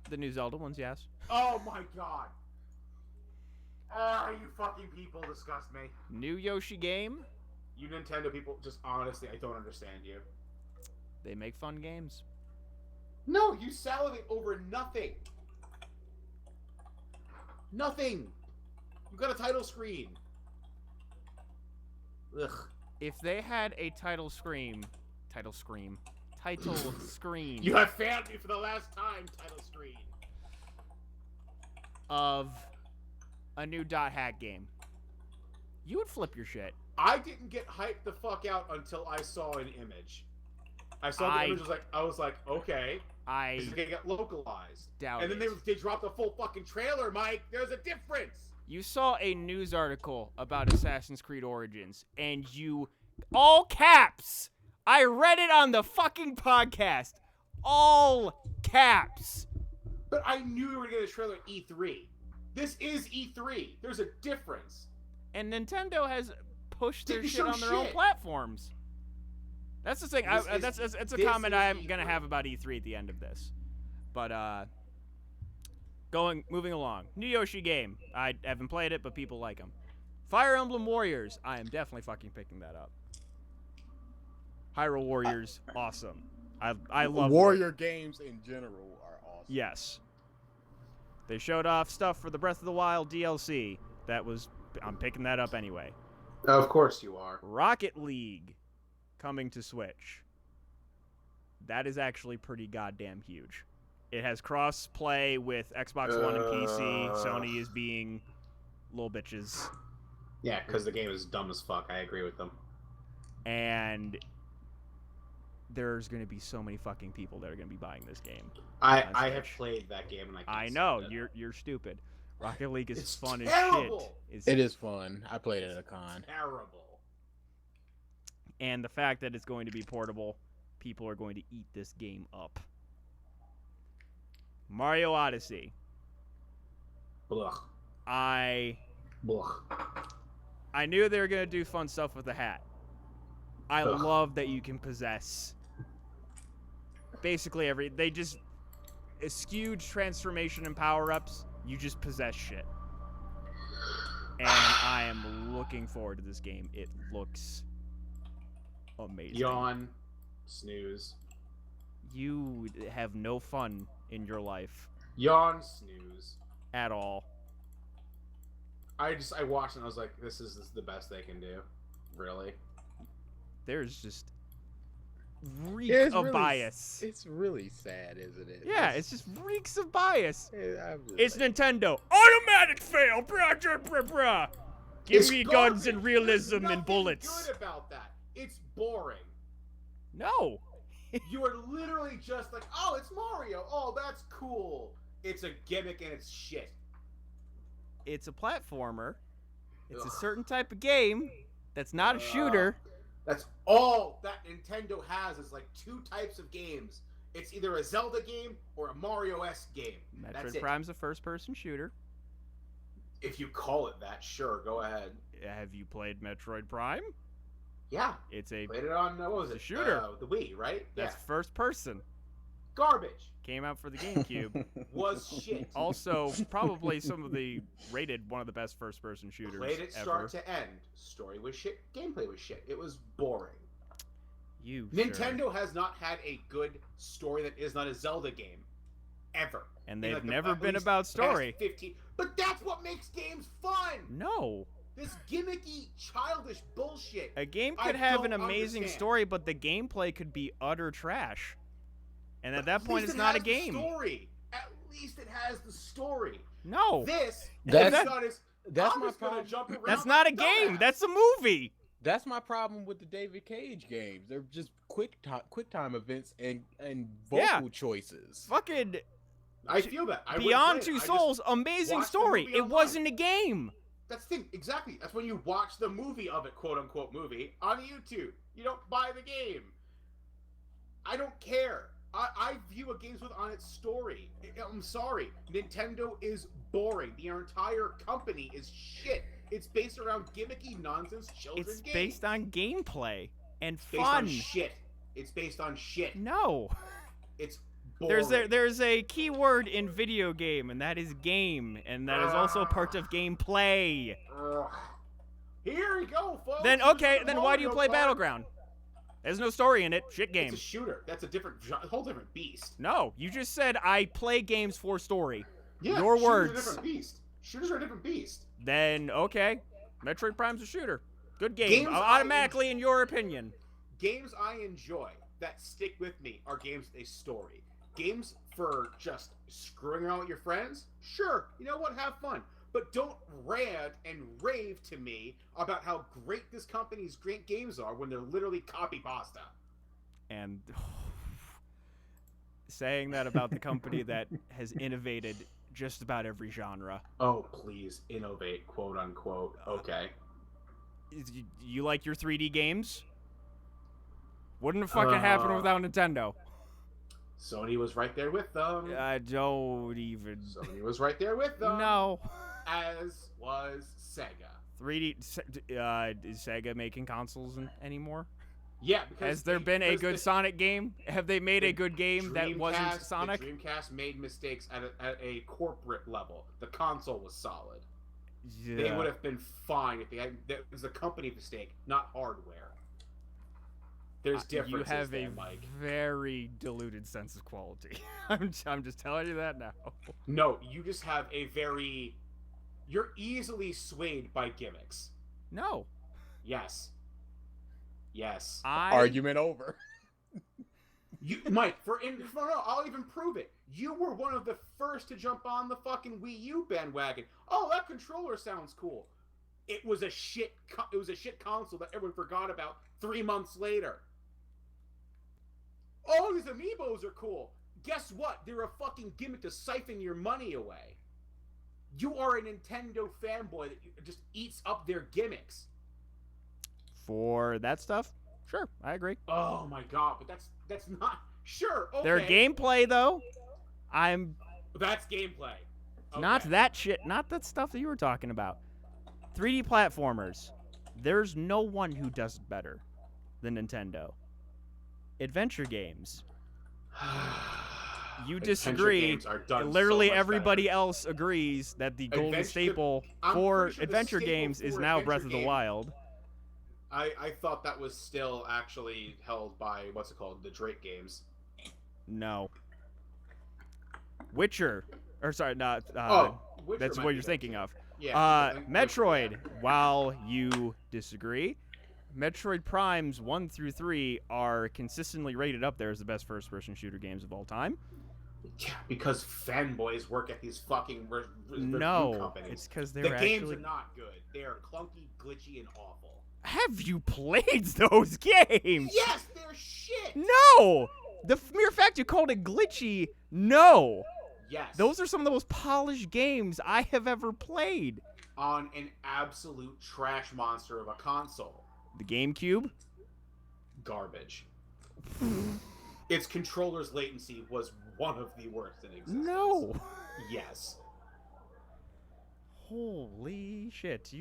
The new Zelda ones, yes. Oh my god. Ah, you fucking people disgust me. New Yoshi game. You Nintendo people, just honestly, I don't understand you. They make fun games. No, you salivate over nothing. Nothing. You got a title screen. Ugh. if they had a title screen You have failed me for the last time, title screen. of a new Dot Hack game, you would flip your shit. I didn't get hyped the fuck out until I saw an image. I saw the image, I was like, okay, this is gonna get localized. Doubt and then it. they dropped a full fucking trailer, Mike. There's a difference. You saw a news article about Assassin's Creed Origins, and you, all caps, I read it on the fucking podcast, all caps. But I knew we were gonna get a trailer at E3. This is E3. There's a difference. And Nintendo has pushed their Didn't shit show on their own shit. That's the thing. That's a this comment is I'm gonna E3. have about E3 at the end of this. But moving along. New Yoshi game. I haven't played it, but people like them. Fire Emblem Warriors. I am definitely fucking picking that up. Hyrule Warriors, awesome. I love Warrior games in general are awesome. Yes. They showed off stuff for the Breath of the Wild DLC. I'm picking that up anyway. Of course you are. Rocket League coming to Switch. That is actually pretty goddamn huge. It has cross-play with Xbox One and PC. Sony is being little bitches. Yeah, because the game is dumb as fuck. I agree with them. And there's going to be so many fucking people that are going to be buying this game. I have played that game and I can't know, stand it. you're stupid. Rocket League is It's fun terrible. as shit. It is fun. I played it at a con. Terrible. And the fact that it's going to be portable, people are going to eat this game up. Mario Odyssey. Blah. I Blah. knew they were going to do fun stuff with the hat. I Ugh. love that you can possess basically they just eschewed transformation and power-ups. You just possess shit. And I am looking forward to this game. It looks amazing. Yawn. Snooze. You have no fun in your life Yawn. Snooze. at all. I watched it and I was like, this is the best they can do. Really? There's just reek Yeah, it's of really bias. It's really sad, isn't it? Yeah, it's just reeks of bias. I'm just It's like- Nintendo. Automatic fail. Brah, brah, brah, brah. Give It's me garbage. guns and There's realism and nothing bullets. good about that. It's boring. No. You are literally just like, oh, it's Mario. Oh, that's cool. It's a gimmick and it's shit. It's a platformer. It's a Ugh. certain type of game that's not a shooter. That's all that Nintendo has is like two types of games. It's either a Zelda game or a Mario-esque game. That's Metroid it. Prime's a first-person shooter. If you call it that, sure, go ahead. Have you played Metroid Prime? Yeah, It's a played it on, what was It's a it? shooter. The Wii, right? that's Yeah. first person. Garbage. Came out for the GameCube. Was shit. Also, probably some of the rated one of the best first-person shooters Played it ever. start to end. Story was shit. Gameplay was shit. It was boring. You sure. Nintendo has not had a good story that is not a Zelda game. Ever. And In, they've like, never at been least about past story. 15. But that's what makes games fun! No. This gimmicky, childish bullshit. A game I could have an don't amazing understand. story, but the gameplay could be utter trash. And at But that point, least it's it not a has the game. Story. At least it has the story. No. This, That's- all it's got is, that's I'm my just gonna problem. jump around That's not a like game. dumbass. That's a movie. That's my problem with the David Cage games. They're just quick time events and vocal Yeah. choices. Fucking I feel that. I wouldn't Beyond play it. Two I just- Souls, amazing watched the story. movie It online. wasn't a game. That's the thing. Exactly. That's when you watch the movie of it, quote unquote movie, on YouTube. You don't buy the game. I don't care. I view a game's with on its story. I'm sorry. Nintendo is boring. The entire company is shit. It's based around gimmicky nonsense children It's games. based on gameplay and Based fun. on shit. It's based on shit. No. It's boring. There's a key word in video game, and that is game, and that is also part of gameplay. Ugh. Here we go, folks. Then This is okay, the then why do you Mario play Kart. Battleground? There's no story in it. Shit game. It's a shooter. That's a whole different beast. No, you just said I play games for story. Yeah, Your shooters words. Are a different beast. Shooters are a different beast. Then okay, Metroid Prime's a shooter. Good game. Games Automatically, in your opinion. Games I enjoy that stick with me are games with a story. Games for just screwing around with your friends? Sure, you know what? Have fun. But don't rant and rave to me about how great this company's great games are when they're literally copy pasta. And saying that about the company that has innovated just about every genre. Oh, please, innovate, quote unquote. Okay. You like your 3D games? Wouldn't have fucking happened without Nintendo. Sony was right there with them. I don't even. Sony was right there with them. No. As was Sega. 3D. Is Sega making consoles anymore? Yeah, because has there been a good Sonic game? Have they made a good game that wasn't Sonic? The Dreamcast made mistakes at a corporate level. The console was solid. Yeah. They would have been fine if they had. It was a company mistake, not hardware. There's differences. You have there, a Mike. very diluted sense of quality. I'm just telling you that now. No, you just have a very. You're easily swayed by gimmicks. No. Yes. Yes. Argument over. Mike, I'll even prove it. You were one of the first to jump on the fucking Wii U bandwagon. Oh, that controller sounds cool. It was a shit console that everyone forgot about 3 months later. Oh, these amiibos are cool. Guess what? They're a fucking gimmick to siphon your money away. You are a Nintendo fanboy that just eats up their gimmicks. For that stuff? Sure, I agree. Oh my god, but that's not sure. Okay. Their gameplay though, That's gameplay. Okay. Not that shit, not that stuff that you were talking about. 3D platformers. There's no one who does it better than Nintendo. Adventure games. You disagree. Literally everybody else agrees that the golden staple for adventure games is now Breath of the Wild. I thought that was still actually held by, what's it called, the Drake games. No. Witcher. Or sorry, not. Witcher that's what you're thinking of. Yeah. Metroid, while you disagree, Metroid Primes 1 through 3 are consistently rated up there as the best first-person shooter games of all time. Yeah, because fanboys work at these fucking review companies. It's because they're the games are not good. They are clunky, glitchy, and awful. Have you played those games? Yes, they're shit. No! The mere fact you called it glitchy, no. Yes. Those are some of the most polished games I have ever played. On an absolute trash monster of a console. The GameCube? Garbage. Its controller's latency was one of the worst in existence. No. Yes. Holy shit,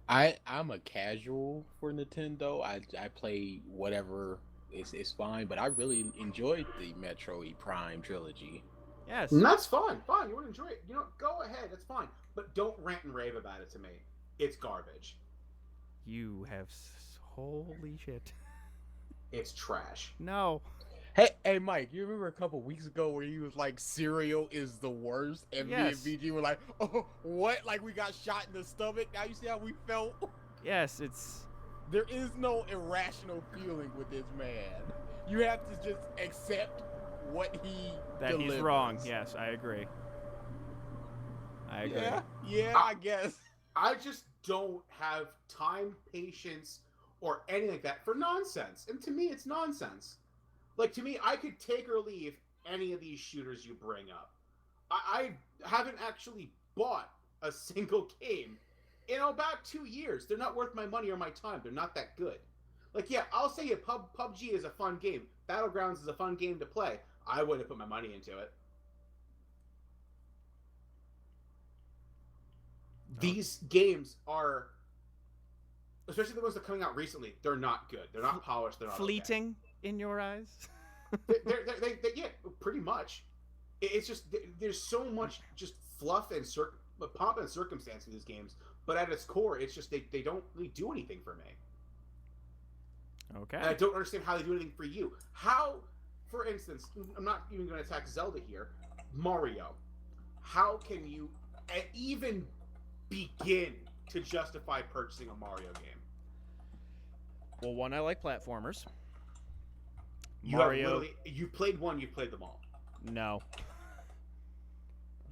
I'm a casual for Nintendo. I play whatever is fine, but I really enjoyed the Metroid Prime trilogy. Yes. And that's fine. Fine, you want to enjoy it. You know, go ahead. That's fine. But don't rant and rave about it to me. It's garbage. You have holy shit. It's trash. No. Hey, Mike, you remember a couple weeks ago where he was like, cereal is the worst? And Yes. me and VG were like, oh, what? Like we got shot in the stomach? Now you see how we felt? Yes, it's... There is no irrational feeling with this man. You have to just accept what he delivers. He's wrong. Yes, I agree. I agree. Yeah, I guess. I just don't have time, patience, or anything like that for nonsense. And to me, it's nonsense. Like, to me, I could take or leave any of these shooters you bring up. I haven't actually bought a single game in about 2 years. They're not worth my money or my time. They're not that good. Like, yeah, I'll say it. PUBG is a fun game. Battlegrounds is a fun game to play. I wouldn't put my money into it. These games are, especially the ones that are coming out recently, they're not good. They're not polished. They're not fleeting in your eyes. they yeah, pretty much. It's just there's so much just fluff and pomp and circumstance in these games, but at its core, it's just they don't really do anything for me. Okay. And I don't understand how they do anything for you. How, for instance, I'm not even going to attack Zelda here. Mario. How can you even begin to justify purchasing a Mario game? Well, one, I like platformers. You Mario, you played one, you played them all. no.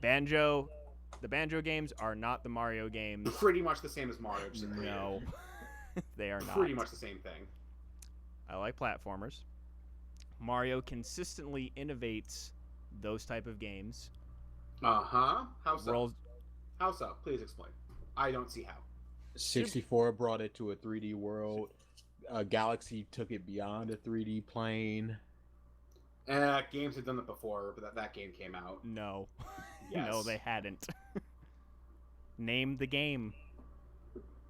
Banjo, the Banjo games are not the Mario games. Pretty much the same as Mario. Just in 3D. No, they are not. Pretty much the same thing. I like platformers. Mario consistently innovates those type of games. Uh-huh. How so? World, How so? Please explain. I don't see how. 64 brought it to a 3D world. Galaxy took it beyond a 3D plane. Games have done it before, but that game came out. no. Yes. No, they hadn't. Name the game.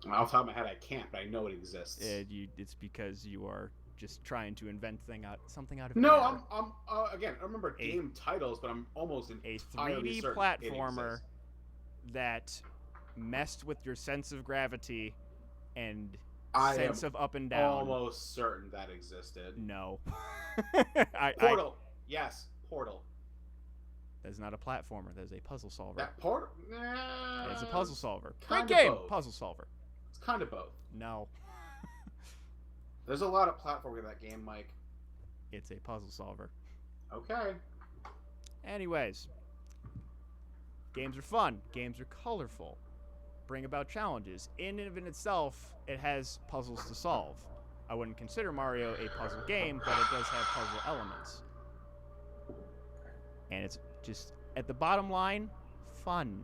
Off the top of my head, I can't, but I know it exists. It's because you are just trying to invent something out of No, air. I'm again, I remember game titles, but I'm almost A entirely 3D certain it platformer exists. that messed with your sense of gravity and I sense am of up and down. almost certain that existed. No. Portal. Yes, Portal. That's not a platformer. That is a puzzle solver. That Portal. It's a puzzle solver. Great kinda game. both. Puzzle solver. It's kind of both. No. There's a lot of platforming in that game, Mike. It's a puzzle solver. Okay. Anyways. Games are fun. Games are colorful. Bring about challenges. In and of itself, it has puzzles to solve. I wouldn't consider Mario a puzzle game, but it does have puzzle elements. And it's just, at the bottom line, fun.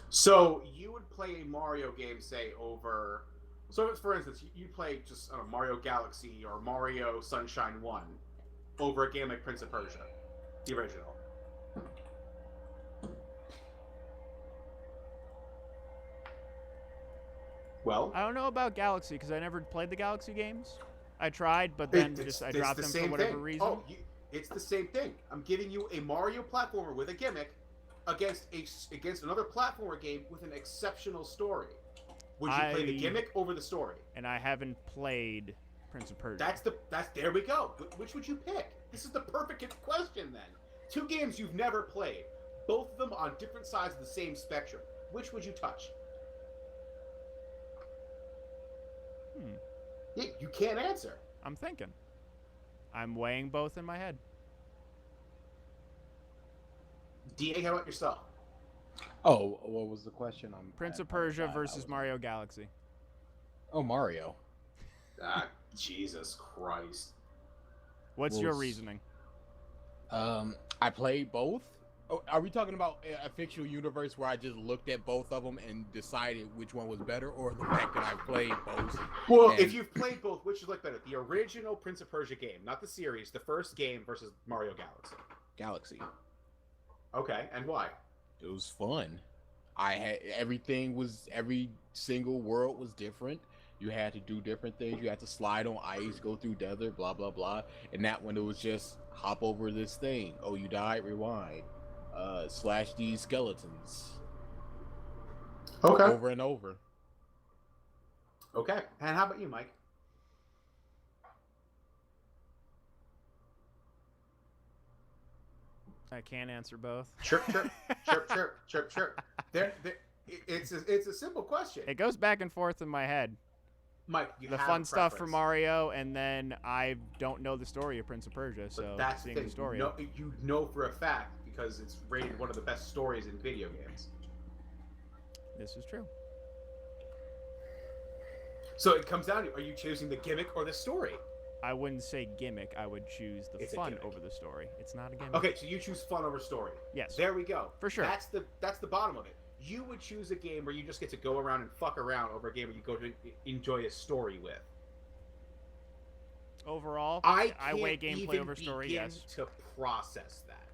So you would play a Mario game, say, over. So, for instance, you play just Mario Galaxy or Mario Sunshine 1 over a game like Prince of Persia, the original. Well, I don't know about Galaxy, because I never played the Galaxy games. I tried, but then I dropped them for whatever reason. Oh, it's the same thing. I'm giving you a Mario platformer with a gimmick against another platformer game with an exceptional story. Would you play the gimmick over the story? And I haven't played Prince of Persia. There we go. Which would you pick? This is the perfect question then. Two games you've never played, both of them on different sides of the same spectrum. Which would you touch? Yeah, you can't answer. I'm thinking. I'm weighing both in my head. DA, how about yourself? Oh, what was the question? Prince of Persia versus Mario Galaxy. Oh, Mario. Ah, Jesus Christ. What's your reasoning? I played both. Oh, are we talking about a fictional universe where I just looked at both of them and decided which one was better, or the fact that I played both? Well, if you've played both, which you like better? The original Prince of Persia game, not the series, the first game versus Mario Galaxy. Galaxy. Okay, and why? It was fun. I had every single world was different. You had to do different things. You had to slide on ice, go through desert, blah blah blah. And that one, it was just hop over this thing. Oh, you died, rewind. Slash these skeletons. Okay. Over and over. Okay. And how about you, Mike? I can't answer both. Chirp, chirp, chirp, chirp, chirp, chirp. It's a simple question. It goes back and forth in my head. Mike, you The have fun a stuff for preference. Mario, and then I don't know the story of Prince of Persia, so But that's seeing the the thing. story. You know for a fact because it's rated one of the best stories in video games. This is true. So it comes down to, are you choosing the gimmick or the story? I wouldn't say gimmick. I would choose the It's a fun gimmick. over the story. It's not a gimmick. Okay, so you choose fun over story. Yes. There we go. For sure. That's the bottom of it. You would choose a game where you just get to go around and fuck around over a game where you go to enjoy a story with. Overall, I weigh can't gameplay even over story. begin Yes. to process that.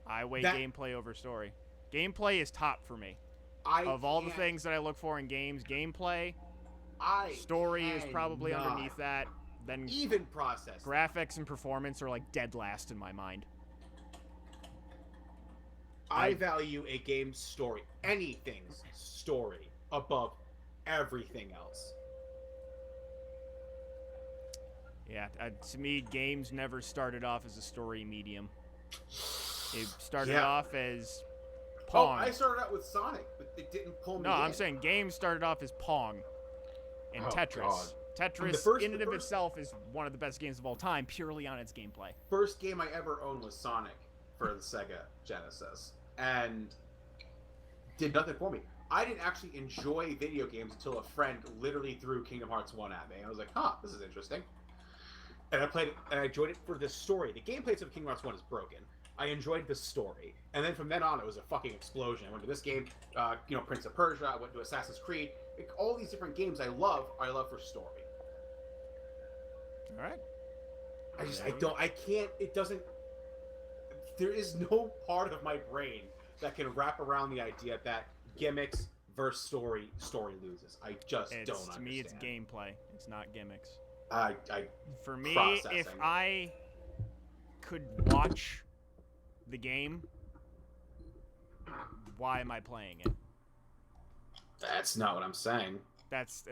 I weigh that- gameplay over story. Gameplay is top for me. I Of all the can't- things that I look for in games, gameplay, I story is probably cannot underneath that. Then even process. graphics and performance are like dead last in my mind. I value a game's story, anything's story, above everything else. Yeah, to me, games never started off as a story medium. It started Yeah. off as Oh, Pong. I started out with Sonic, but it didn't pull me No, in. I'm saying games started off as Pong and Oh, Tetris. God. Tetris, first- in the and of first- itself, is one of the best games of all time, purely on its gameplay. First game I ever owned was Sonic for the Sega Genesis, and did nothing for me. I didn't actually enjoy video games until a friend literally threw Kingdom Hearts 1 at me. I was like, huh, this is interesting. And I played it, and I enjoyed it for the story. The gameplay of Kingdom Hearts 1 is broken. I enjoyed the story. And then from then on, it was a fucking explosion. I went to this game, Prince of Persia, I went to Assassin's Creed. All these different games I love for story. All right. There is no part of my brain that can wrap around the idea that gimmicks versus story loses. I just don't understand. To me, it's gameplay. It's not gimmicks. For me, processing. if I could watch the game, why am I playing it? That's not what I'm saying. That's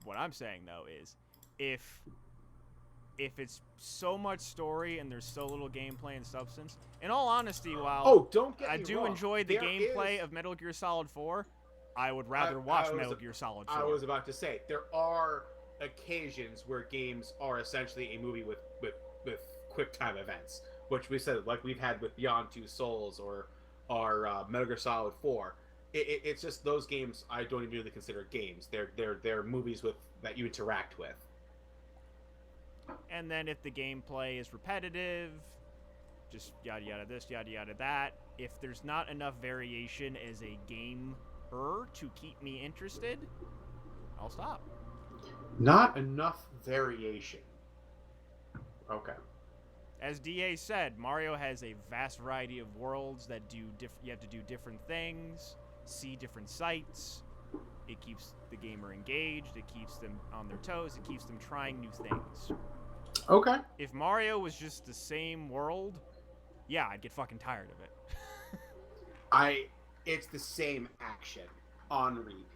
what I'm saying though, is if it's so much story and there's so little gameplay and substance. In all honesty, while don't get I me do wrong. enjoy the There gameplay is- of Metal Gear Solid 4, I would rather watch Metal Gear Solid 4. I was about to say there are occasions where games are essentially a movie with quick time events, which we said like we've had with Beyond Two Souls or Metal Gear Solid 4. It's just those games I don't even really consider games. They're movies that you interact with. And then if the gameplay is repetitive, just yada yada this, yada yada that, if there's not enough variation as a gamer to keep me interested, I'll stop. Not enough variation. Okay. As DA said, Mario has a vast variety of worlds that you have to do different things, see different sights. It keeps the gamer engaged, it keeps them on their toes, it keeps them trying new things. Okay. If Mario was just the same world, yeah, I'd get fucking tired of it. It's the same action on repeat.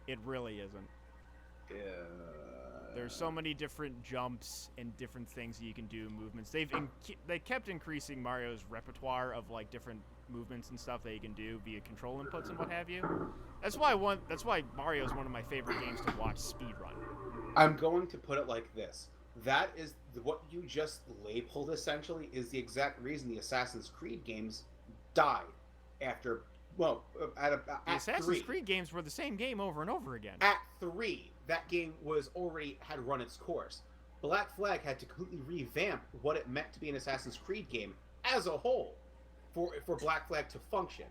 It really isn't. There's so many different jumps and different things that you can do, movements. They kept increasing Mario's repertoire of like different movements and stuff that you can do via control inputs and what have you. That's why Mario is one of my favorite games to watch speedrun. I'm going to put it like this. That is what you just labeled essentially is the exact reason the Assassin's Creed games died after the Assassin's Creed games were the same game over and over again. At 3, that game had run its course. Black Flag had to completely revamp what it meant to be an Assassin's Creed game as a whole for Black Flag to function.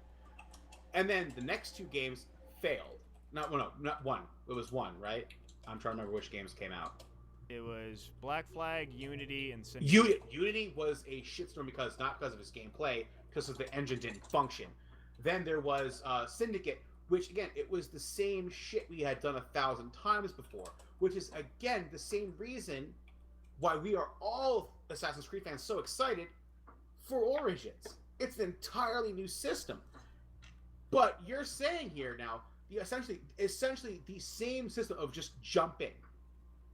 And then the next 2 games failed. Not one. It was 1, right? I'm trying to remember which games came out. It was Black Flag, Unity, and Syndicate. Unity was a shitstorm not because of its gameplay, because of the engine didn't function. Then there was Syndicate, which again, it was the same shit we had done 1,000 times before, which is again the same reason why we are all Assassin's Creed fans so excited for Origins. It's an entirely new system. But you're saying here now, essentially the same system of just jumping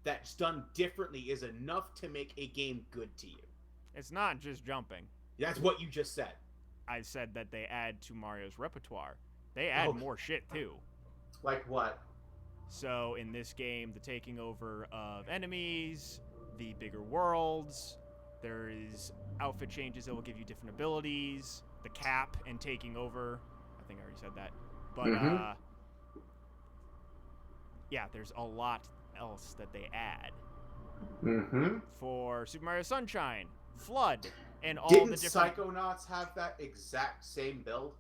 that's done differently is enough to make a game good to you. It's not just jumping. That's what you just said. I said that they add to Mario's repertoire. They add more shit too. Like what? So in this game, the taking over of enemies, the bigger worlds, there is outfit changes that will give you different abilities, the cap and taking over. I think I already said that. But yeah, there's a lot else that they add. For Super Mario Sunshine, Flood, and all the different... Psychonauts have that exact same build?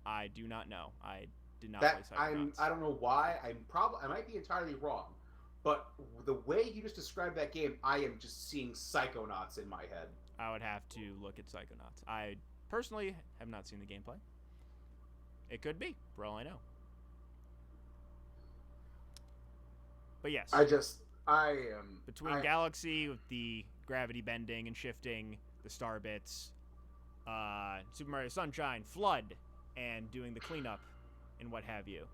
I do not know. I did not play Psychonauts. I don't know why. I might be entirely wrong. But the way you just described that game, I am just seeing Psychonauts in my head. I would have to look at Psychonauts. I personally have not seen the gameplay. It could be, for all I know. But yes. Between Galaxy with the gravity bending and shifting, the star bits, Super Mario Sunshine, Flood, and doing the cleanup and what have you.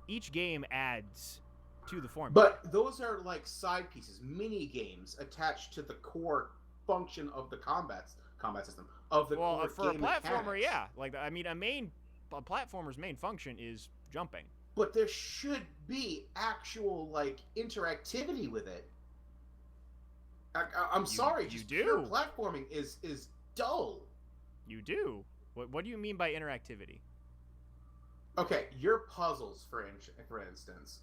Each game adds to the formula. But those are like side pieces, mini games attached to the core function of the combat system of the core for game a platformer, mechanics. yeah. Like, I mean, a platformer's main function is jumping. but there should be actual like interactivity with it. I'm sorry, you just do. pure platforming is dull. You do. What do you mean by interactivity? Okay, your puzzles, for instance.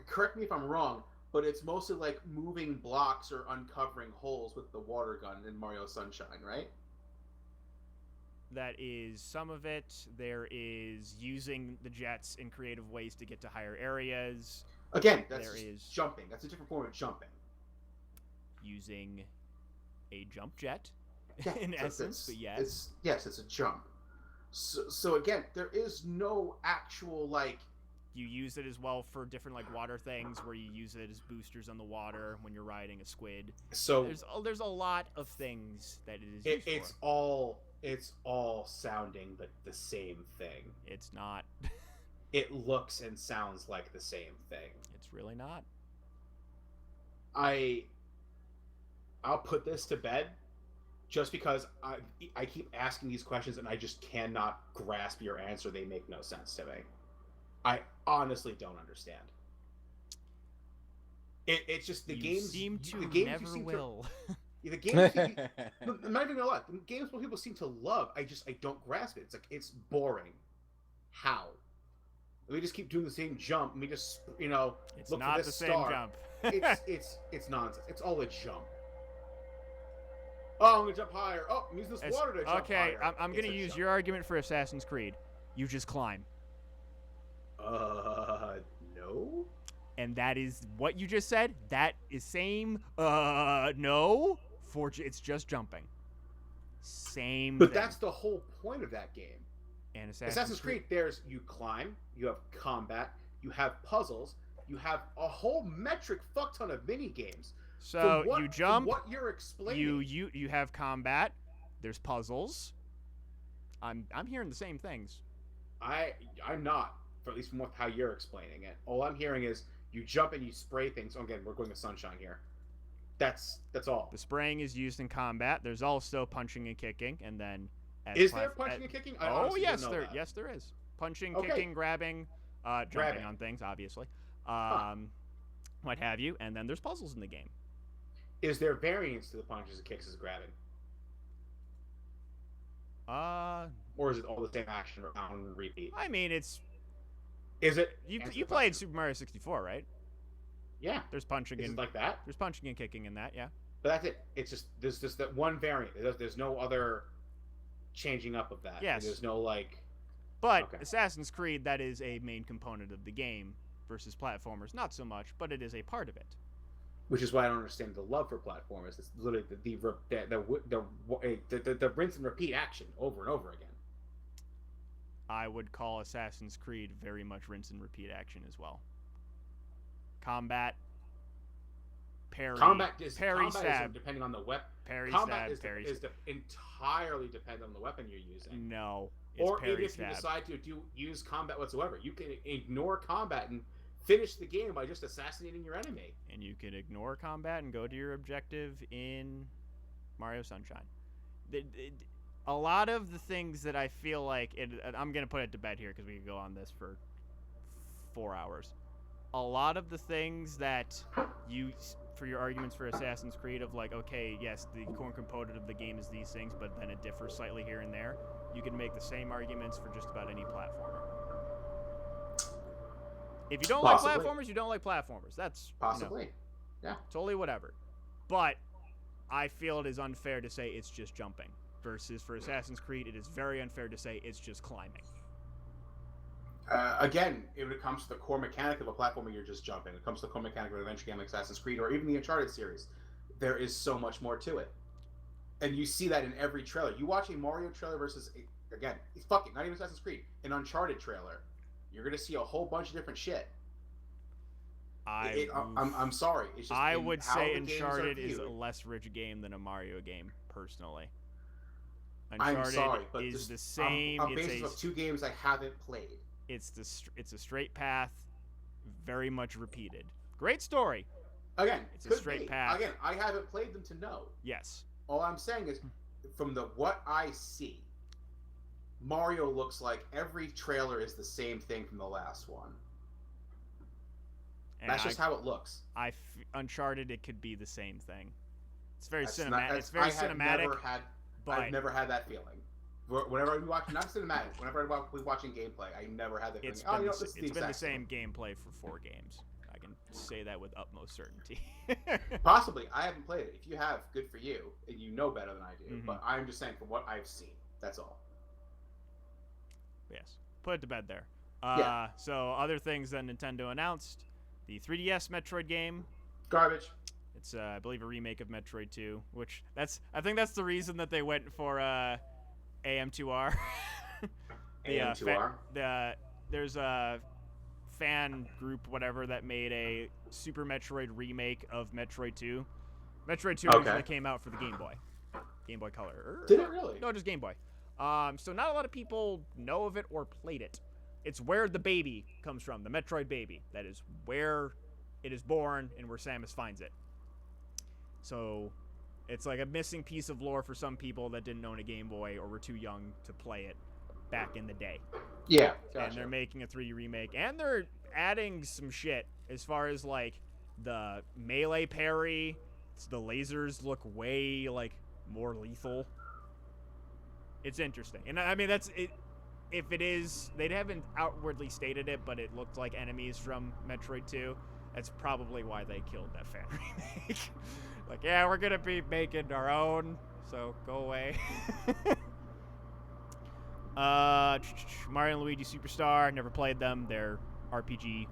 Correct me if I'm wrong, but it's mostly like moving blocks or uncovering holes with the water gun in Mario Sunshine, right? That is some of it. There is using the jets in creative ways to get to higher areas. Again, that's There just is- jumping. That's a different form of jumping. Using a jump jet, Yeah, in it's- essence, but yes, it's a jump. So again, there is no actual like. you use it as well for different like water things, where you use it as boosters on the water when you're riding a squid. So There's a lot of things that it is used it's for. all sounding the same thing. It's not. It looks and sounds like the same thing. It's really not. I'll put this to bed just because I keep asking these questions and I just cannot grasp your answer. They make no sense to me. I honestly don't understand. It's just the You games seem to the games never you seem will. the games I'm not even gonna lie. The games most people seem to love, I don't grasp it. It's like it's boring. How? We just keep doing the same jump and we just It's look for not this the same star. jump. It's nonsense. It's all a jump. Oh, I'm gonna jump higher. Oh, I'm using this It's- water to jump okay, higher. I'm gonna It's a use jump. your argument for Assassin's Creed. You just climb, No. and that is what you just said. That is same. No. It's just jumping. Same. But thing. that's the whole point of that game. And Assassin's Creed, there's you climb, you have combat, you have puzzles, you have a whole metric fuck ton of mini games. So you jump. What you're explaining. You have combat. There's puzzles. I'm hearing the same things. I'm not, for at least from how you're explaining it. All I'm hearing is you jump and you spray things. Again, we're going to Sunshine here. That's all. The spraying is used in combat. There's also punching and kicking, and then Is there punching and kicking? I Oh honestly yes, don't know there that. yes there is. Punching, Okay. kicking, grabbing, jumping Grabbing. on things, obviously, Huh. what have you, and then there's puzzles in the game. Is there variance to the punches and kicks as grabbing? Or is it all the same action on repeat? I mean, it's Is it? you Answer you the played question. Super Mario 64, right? Yeah. There's punching Is and it like that? there's punching and kicking in that, yeah. But that's it. It's just there's just that one variant. There's no other changing up of that. Yes. There's no like. But Okay. Assassin's Creed, that is a main component of the game versus platformers, not so much, but it is a part of it. Which is why I don't understand the love for platformers. It's literally the rinse and repeat action over and over again. I would call Assassin's Creed very much rinse and repeat action as well. Combat, parry, Combat is stab, depending on the weapon. parry, Combat stab, parry. is entirely dependent on the weapon you're using. No, it's Or even parry, if stab. you decide to use combat whatsoever, you can ignore combat and finish the game by just assassinating your enemy. And you can ignore combat and go to your objective in Mario Sunshine. A lot of the things that I feel like I'm gonna put it to bed here because we could go on this for 4 hours. A lot of the things that you for your arguments for Assassin's Creed of like, okay, yes, the core component of the game is these things, but then it differs slightly here and there. You can make the same arguments for just about any platformer. If you don't Possibly. like platformers, you don't like platformers. That's Possibly. totally whatever. But I feel it is unfair to say it's just jumping. Versus for Assassin's Creed, it is very unfair to say it's just climbing. Again, when it comes to the core mechanic of a platformer, you're just jumping. When it comes to the core mechanic of an adventure game like Assassin's Creed or even the Uncharted series, there is so much more to it. And you see that in every trailer. You watch a Mario trailer versus, again, fuck it, not even Assassin's Creed, an Uncharted trailer. You're going to see a whole bunch of different shit. I'm sorry. It's just I in would how say the games are Uncharted is viewed. a less rich game than a Mario game, personally. I'm Uncharted sorry, but is this- the same. on basis of two games I haven't played. It's a straight path, very much repeated. Great story. Again, It's a could straight be. path. Again, I haven't played them to know. Yes. All I'm saying is, from what I see, Mario looks like every trailer is the same thing from the last one. And That's just how it looks. Uncharted, it could be the same thing. It's very That's cinematic. not- It's very I have cinematic. never had, but I've never had that feeling. Whenever we watch, not cinematic. Whenever we're watching gameplay, I never had that feeling. it's Oh, been, you know, the, this is it's been the exact same gameplay for 4 games. I can say that with utmost certainty. Possibly, I haven't played it. If you have, good for you, and you know better than I do. Mhm. But I'm just saying from what I've seen. That's all. Yes. Put it to bed there. Yeah. So other things that Nintendo announced: the 3DS Metroid game. Garbage. It's I believe a remake of Metroid 2, which I think that's the reason that they went for AM2R. AM2R. There's a fan group whatever that made a Super Metroid remake of Metroid 2. Metroid 2 originally came out for the Game Boy Color. Did it really? No, just Game Boy. So not a lot of people know of it or played it. It's where the baby comes from, the Metroid baby. That is where it is born and where Samus finds it. So it's like a missing piece of lore for some people that didn't own a Game Boy or were too young to play it back in the day. Yeah. And they're making a 3D remake, and they're adding some shit as far as like the melee parry. The lasers look way like more lethal. It's interesting, and I mean that's it. If it is, they haven't outwardly stated it, but it looked like enemies from Metroid 2. That's probably why they killed that fan remake. Like, yeah, we're gonna be making our own, so go away. Mario and Luigi Superstar. Never played them. They're RPG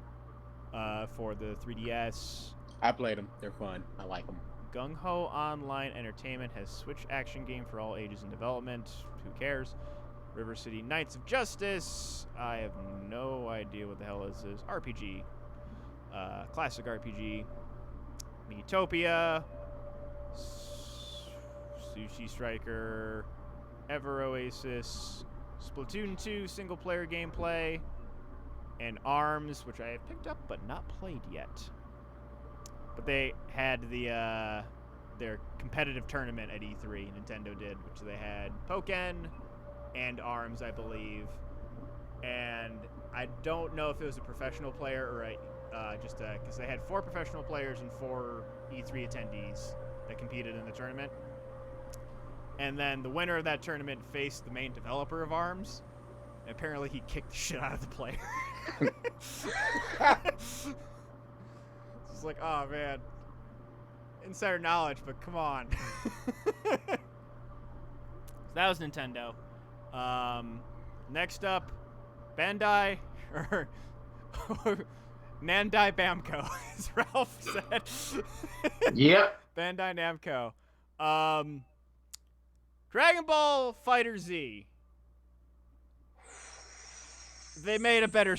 for the 3DS. I played them. They're fun. I like them. Gung Ho Online Entertainment has Switch action game for all ages in development. Who cares? River City Knights of Justice. I have no idea what the hell this is. RPG. Classic RPG. Miitopia. Sushi Striker. Ever Oasis. Splatoon 2 single player gameplay. And ARMS, which I have picked up but not played yet. But they had their competitive tournament at E3, Nintendo did, which they had Pokken and ARMS, I believe. And I don't know if it was a professional player or just because they had 4 professional players and 4 E3 attendees that competed in the tournament. And then the winner of that tournament faced the main developer of ARMS. And apparently he kicked the shit out of the player. It's like, oh man, insider knowledge, but come on. So that was Nintendo. Next up, Bandai or Nandai Bamco, as Ralph said. Yep. Bandai Namco. Dragon Ball Fighter Z. They made a better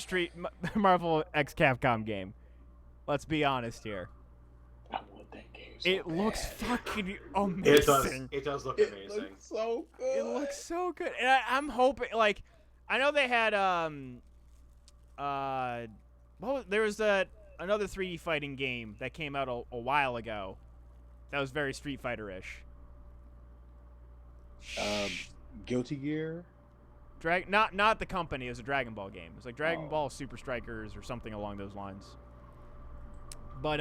Marvel x Capcom game. Let's be honest here. I want that game so It bad. looks fucking amazing. It does look It amazing. looks so good. It looks so good. And I'm hoping, like, I know they had, there was another 3D fighting game that came out a while ago that was very Street Fighter-ish. Guilty Gear. Not the company. It was a Dragon Ball game. It was like Dragon Ball Super Strikers or something along those lines. But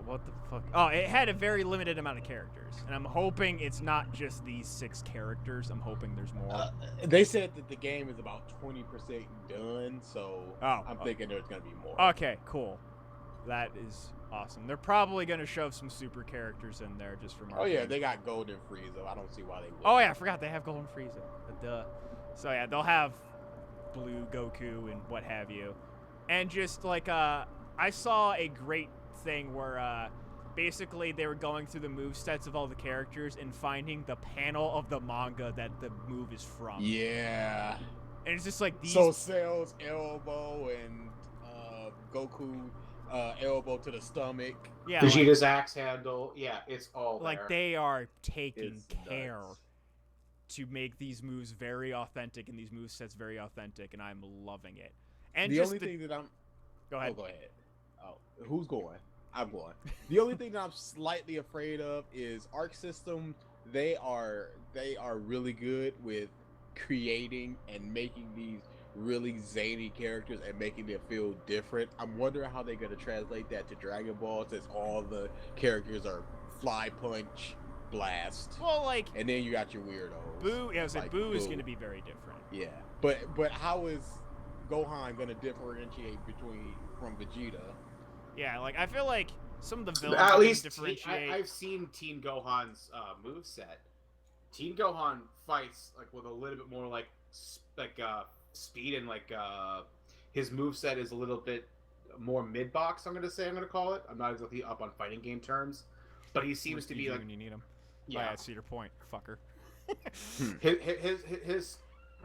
what the fuck? Oh, it had a very limited amount of characters, and I'm hoping it's not just these 6 characters. I'm hoping there's more. They said that the game is about 20% done, so I'm thinking there's gonna be more. Okay, cool. That is awesome. They're probably gonna shove some super characters in there just for marketing. Oh yeah, they got Golden Frieza. I don't see why they wouldn't. Oh yeah, I forgot they have Golden Frieza. Duh. So yeah, they'll have Blue Goku and what have you. And just like I saw a great thing where basically they were going through the movesets of all the characters and finding the panel of the manga that the move is from. Yeah. And it's just like these. So Cell's elbow and Goku elbow to the stomach. Yeah. Vegeta's axe handle. Yeah, it's all like there. they are taking It's care nuts. to make these moves very authentic and these movesets very authentic, and I'm loving it. And The just only thing that I'm go ahead. Oh, go ahead. Oh, who's going? I'm going. The only thing that I'm slightly afraid of is Arc System they are really good with creating and making these really zany characters and making them feel different. I'm wondering how they're gonna translate that to Dragon Ball, since all the characters are fly, punch, blast, Well, like and then you got your weirdos. Boo, yeah, I was like, Like Boo is Boo. going to be very different. Yeah, but how is Gohan gonna differentiate from Vegeta? Yeah, like I feel like some of the villains At can least differentiate. I've seen Teen Gohan's moveset. Teen Gohan fights like with a little bit more like speed, and like his moveset is a little bit more mid box. I'm gonna call it. I'm not exactly up on fighting game terms, but he seems to be like when you need him. yeah. I see your point, fucker.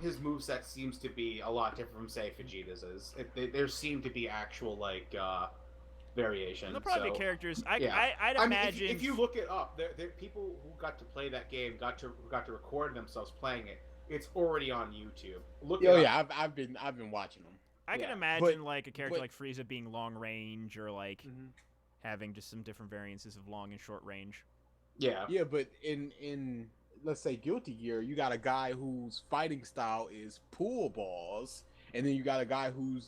His moveset seems to be a lot different from say Vegeta's is. There seem to be actual like variations. And there'll probably so, be characters. I'd I mean, imagine if you look it up, there people who got to play that game got to record themselves playing it. It's already on YouTube. Look. Oh it yeah, up. I've been watching them. I can yeah, imagine like a character but- like Frieza being long range, or like having just some different variances of long and short range. Yeah. Yeah, but in let's say Guilty Gear, you got a guy whose fighting style is pool balls, and then you got a guy who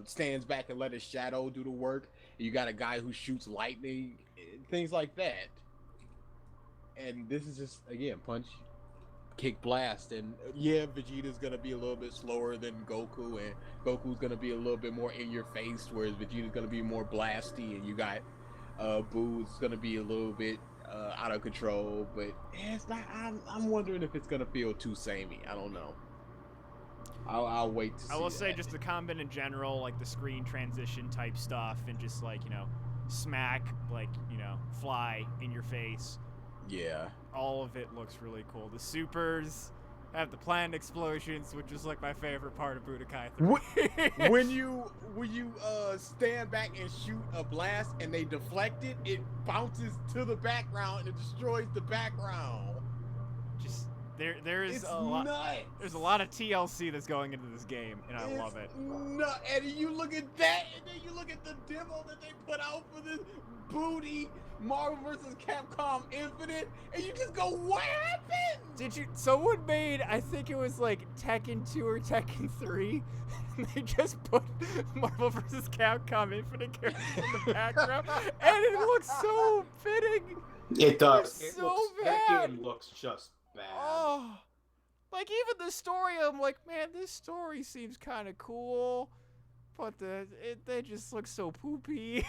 stands back and let his shadow do the work. And you got a guy who shoots lightning, things like that. And this is just again punch, kick, blast, and yeah, Vegeta's gonna be a little bit slower than Goku, and Goku's gonna be a little bit more in your face, whereas Vegeta's gonna be more blasty, and you got Boo's gonna be a little bit out of control. But yeah, it's not. I'm wondering if it's gonna feel too samey. I don't know. I'll wait to see. I will say that. just the combat in general, like the screen transition type stuff, and just like smack, like fly in your face. Yeah. All of it looks really cool. The supers have the planned explosions, which is like my favorite part of Budokai 3. when you stand back and shoot a blast and they deflect it, it bounces to the background and it destroys the background. Just there's It's a lot. nuts. There's a lot of TLC that's going into this game, and I love it. No, and you look at that, and then you look at the demo that they put out for this booty Marvel vs. Capcom Infinite, and you just go, what happened? Did you? Someone made, I think it was like Tekken 2 or Tekken 3. They just put Marvel vs. Capcom Infinite characters in the background, and it looks so fitting. It does. It's It so looks, bad. That game looks just bad. Oh, like even the story, I'm like, man, this story seems kind of cool, but they just look so poopy.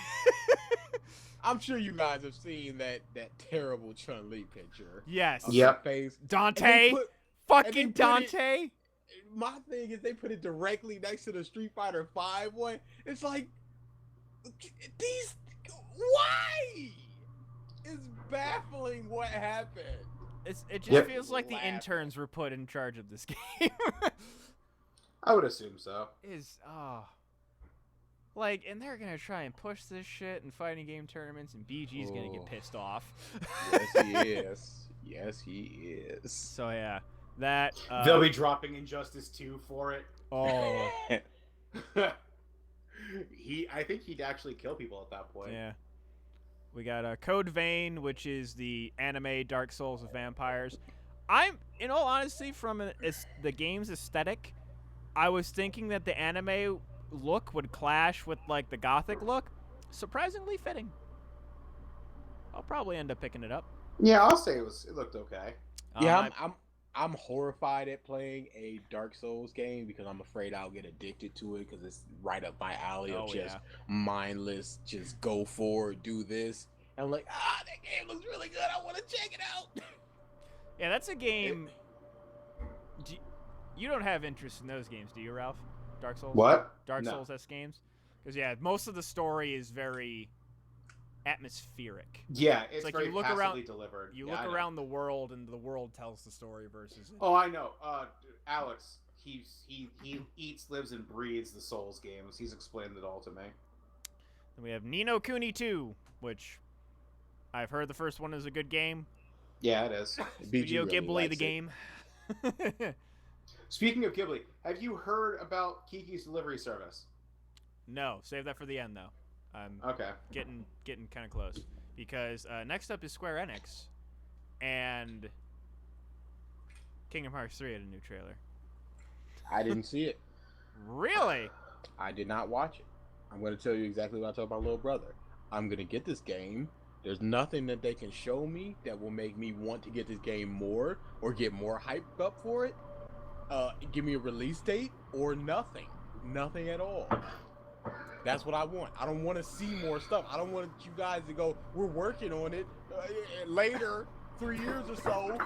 I'm sure you guys have seen that terrible Chun-Li picture. Yes. Of Yep. her face. And Dante, they put- fucking and they put Dante. my thing is they put it directly next to the Street Fighter 5 one. It's like these why? It's baffling what happened. It just Yep. feels like the Laughing. interns were put in charge of this game. I would assume so. Like, and they're gonna try and push this shit in fighting game tournaments, and BG's gonna get Oh. pissed off. Yes, he is. Yes, he is. So yeah, that They'll be dropping Injustice 2 for it. oh I think he'd actually kill people at that point. yeah. We got Code Vein, which is the anime Dark Souls of vampires. I'm, in all honesty, from the game's aesthetic, I was thinking that the anime look would clash with like the gothic look. Surprisingly fitting. I'll probably end up picking it up. Yeah, I'll say it looked okay. Yeah, I'm horrified at playing a Dark Souls game because I'm afraid I'll get addicted to it because it's right up my alley of just mindless, just go forward, do this. And I'm like, that game looks really good. I want to check it out. Yeah, that's a game. You don't have interest in those games, do you, Ralph? Dark Souls? What? Dark No. Souls-esque games? Because, yeah, most of the story is very atmospheric. Yeah, it's like very you look passively around- delivered. You Yeah, look I know. around the world, and the world tells the story versus... Oh, I know. Alex, he eats, lives, and breathes the Souls games. He's explained it all to me. Then we have Ni no Kuni 2, which I've heard the first one is a good game. Yeah, it is. Studio really Ghibli, likes the it. game. Speaking of Ghibli, have you heard about Kiki's Delivery Service? No, save that for the end, though. I'm Okay. getting kind of close. Because next up is Square Enix. and Kingdom Hearts 3 had a new trailer. I didn't see it. Really? I did not watch it. I'm going to tell you exactly what I told my little brother. I'm going to get this game. There's nothing that they can show me that will make me want to get this game more or get more hyped up for it. Give me a release date or nothing. Nothing at all. That's what I want. I don't want to see more stuff. I don't want you guys to go, we're working on it later, 3 years or so.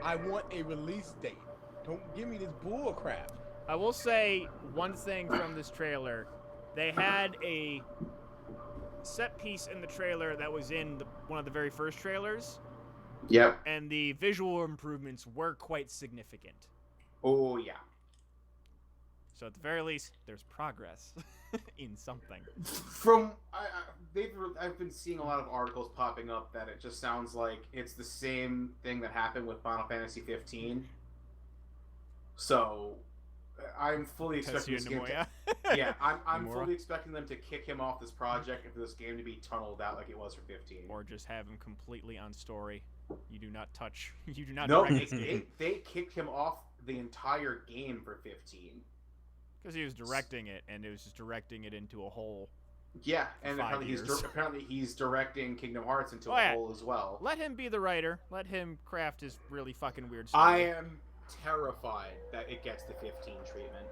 I want a release date. Don't give me this bull crap. I will say one thing from this trailer. They had a set piece in the trailer that was in one of the very first trailers, Yep. and the visual improvements were quite significant. Oh yeah. So at the very least, there's progress in something. I've been seeing a lot of articles popping up that it just sounds like it's the same thing that happened with Final Fantasy 15. So I'm fully expecting this game Nomura. yeah, I'm Nomura. fully expecting them to kick him off this project and for this game to be tunneled out like it was for 15. Or just have him completely on story. You do not touch. You do not No, direct this game. they kicked him off the entire game for 15. Because he was directing it, and it was just directing it into a hole. Yeah, and 5 apparently he's directing Kingdom Hearts into Oh, a yeah. hole as well. Let him be the writer. Let him craft his really fucking weird story. I am terrified that it gets the 15 treatment.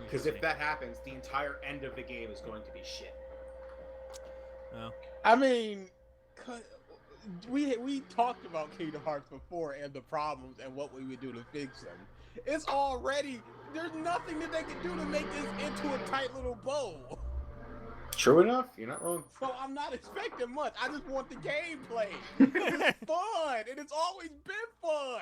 Because if that happens, the entire end of the game is going to be shit. Well, I mean, we talked about Kingdom Hearts before and the problems and what we would do to fix them. It's already, there's nothing that they can do to make this into a tight little bow. True enough, you're not wrong. So I'm not expecting much. I just want the gameplay. It's fun, and it's always been fun.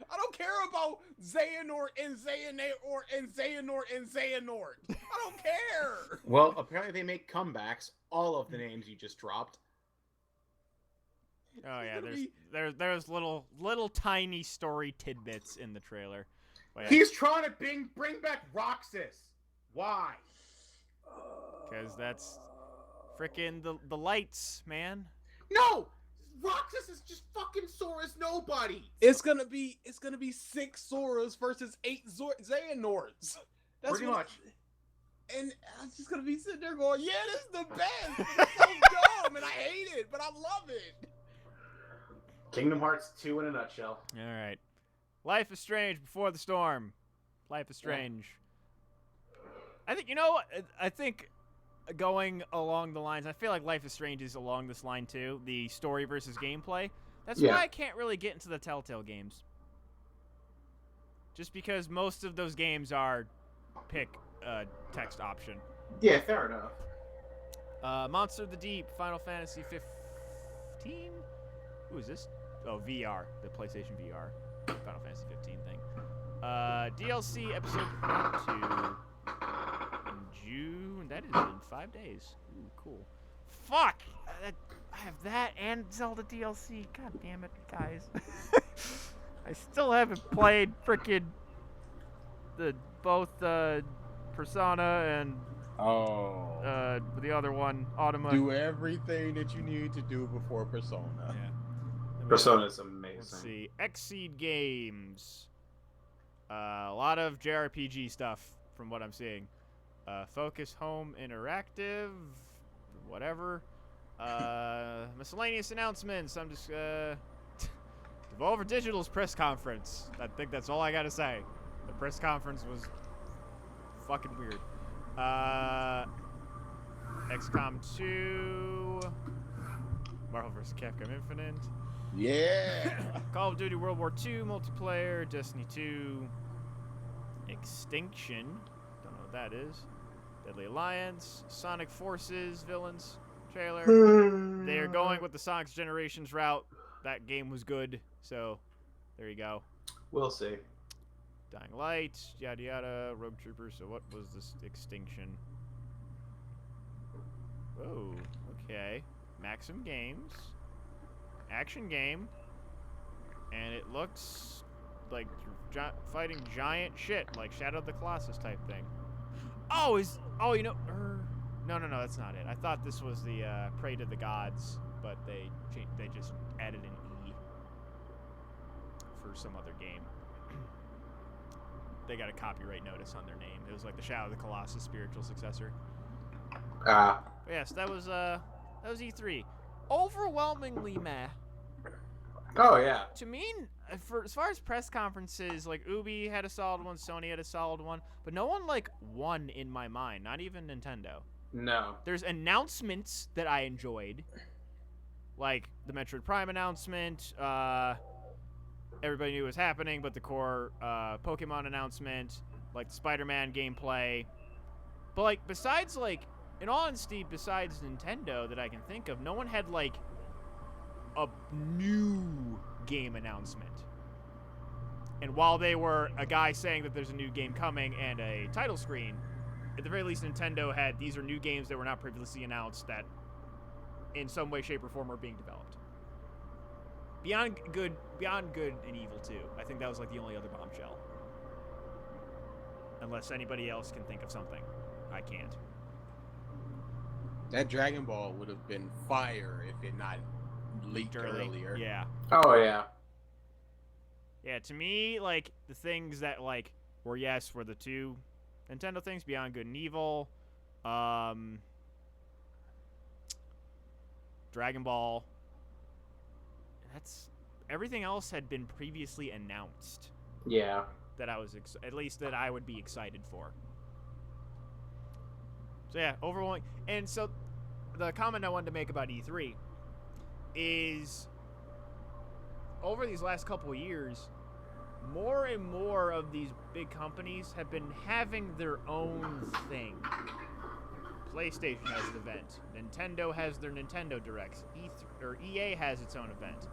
I don't care about Xehanort and Xehanort and Xehanort and Xehanort. I don't care. Well, apparently they make comebacks. All of the names you just dropped. oh yeah, gonna there's little tiny story tidbits in the trailer. But yeah, He's trying to bring back Roxas. Why? because that's frickin' the lights, man. No! Roxas is just fucking Sora's nobody. It's gonna be 6 Soras versus 8 Xehanorts. That's Pretty much. And I'm just gonna be sitting there going, yeah, this is the best. It's so dumb, and I hate it, but I love it. Kingdom Hearts 2 in a nutshell. All right, Life is Strange Before the Storm. Life is Strange. I think I think going along the lines, I feel like Life is Strange is along this line too. The story versus gameplay. That's Yeah. why I can't really get into the Telltale games. Just because most of those games are pick text option. Yeah, fair enough. Monster of the Deep, Final Fantasy 15. Who is this? Oh, VR, the PlayStation VR, Final Fantasy 15 thing. DLC episode 2 in June. That is in 5 days. Ooh, cool. Fuck! I have that and Zelda DLC. God damn it, guys. I still haven't played frickin' both Persona and the other one, Automa. Do everything that you need to do before Persona. Yeah. Persona's amazing. Let's see. Xseed Games. A lot of JRPG stuff from what I'm seeing. Focus Home Interactive. Whatever. Miscellaneous announcements. I'm just Devolver Digital's press conference. I think that's all I gotta say. The press conference was fucking weird. XCOM 2. Marvel vs. Capcom Infinite. Yeah. Call of Duty World War II multiplayer, Destiny 2, Extinction, don't know what that is, Deadly Alliance, Sonic Forces Villains trailer. They are going with the Sonic Generations route. That game was good, so there you go. We'll see. Dying Light, yada yada, Rogue Troopers. So what was this Extinction? Oh, okay. Maxim Games. Action game, and it looks like fighting giant shit, like Shadow of the Colossus type thing. No, that's not it. I thought this was the Prey to the Gods but they just added an E for some other game. They got a copyright notice on their name. It was like the Shadow of the Colossus spiritual successor. But yes, that was E3. Overwhelmingly meh. Oh yeah. To me, for as far as press conferences, like Ubi had a solid one, Sony had a solid one, but no one like won in my mind. Not even Nintendo. No. There's announcements that I enjoyed, like the Metroid Prime announcement. Everybody knew it was happening, but the core Pokemon announcement, like the Spider-Man gameplay. But like besides like, in all honesty, besides Nintendo that I can think of, no one had like a new game announcement. And while they were a guy saying that there's a new game coming and a title screen, at the very least Nintendo had these are new games that were not previously announced that in some way, shape, or form are being developed. Beyond Good and Evil 2. I think that was like the only other bombshell. Unless anybody else can think of something. I can't. That Dragon Ball would have been fire if it not leaked earlier. Yeah. Oh yeah. Yeah, to me, like, the things that, like, were the two Nintendo things, Beyond Good and Evil, Dragon Ball. Everything else had been previously announced Yeah. that I was, at least that I would be excited for. So yeah, overwhelming. And so, the comment I wanted to make about E3 is, over these last couple of years, more and more of these big companies have been having their own thing. PlayStation has an event. Nintendo has their Nintendo Directs. EA has its own event.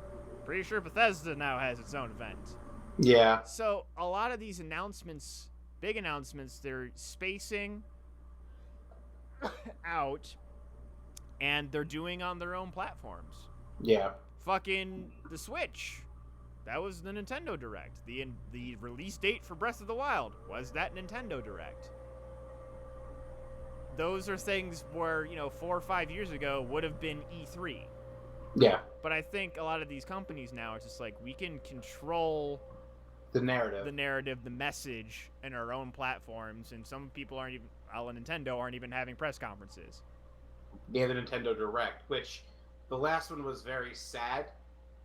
Pretty sure Bethesda now has its own event. Yeah. So a lot of these announcements, big announcements, they're spacing out, and they're doing on their own platforms. Yeah. Fucking the Switch. That was the Nintendo Direct. The release date for Breath of the Wild was that Nintendo Direct. Those are things where, 4 or 5 years ago would have been E3. Yeah. But I think a lot of these companies now are just like, we can control The narrative. the message in our own platforms, and some people aren't even, Nintendo aren't even having press conferences. Yeah, the Nintendo Direct, which the last one was very sad,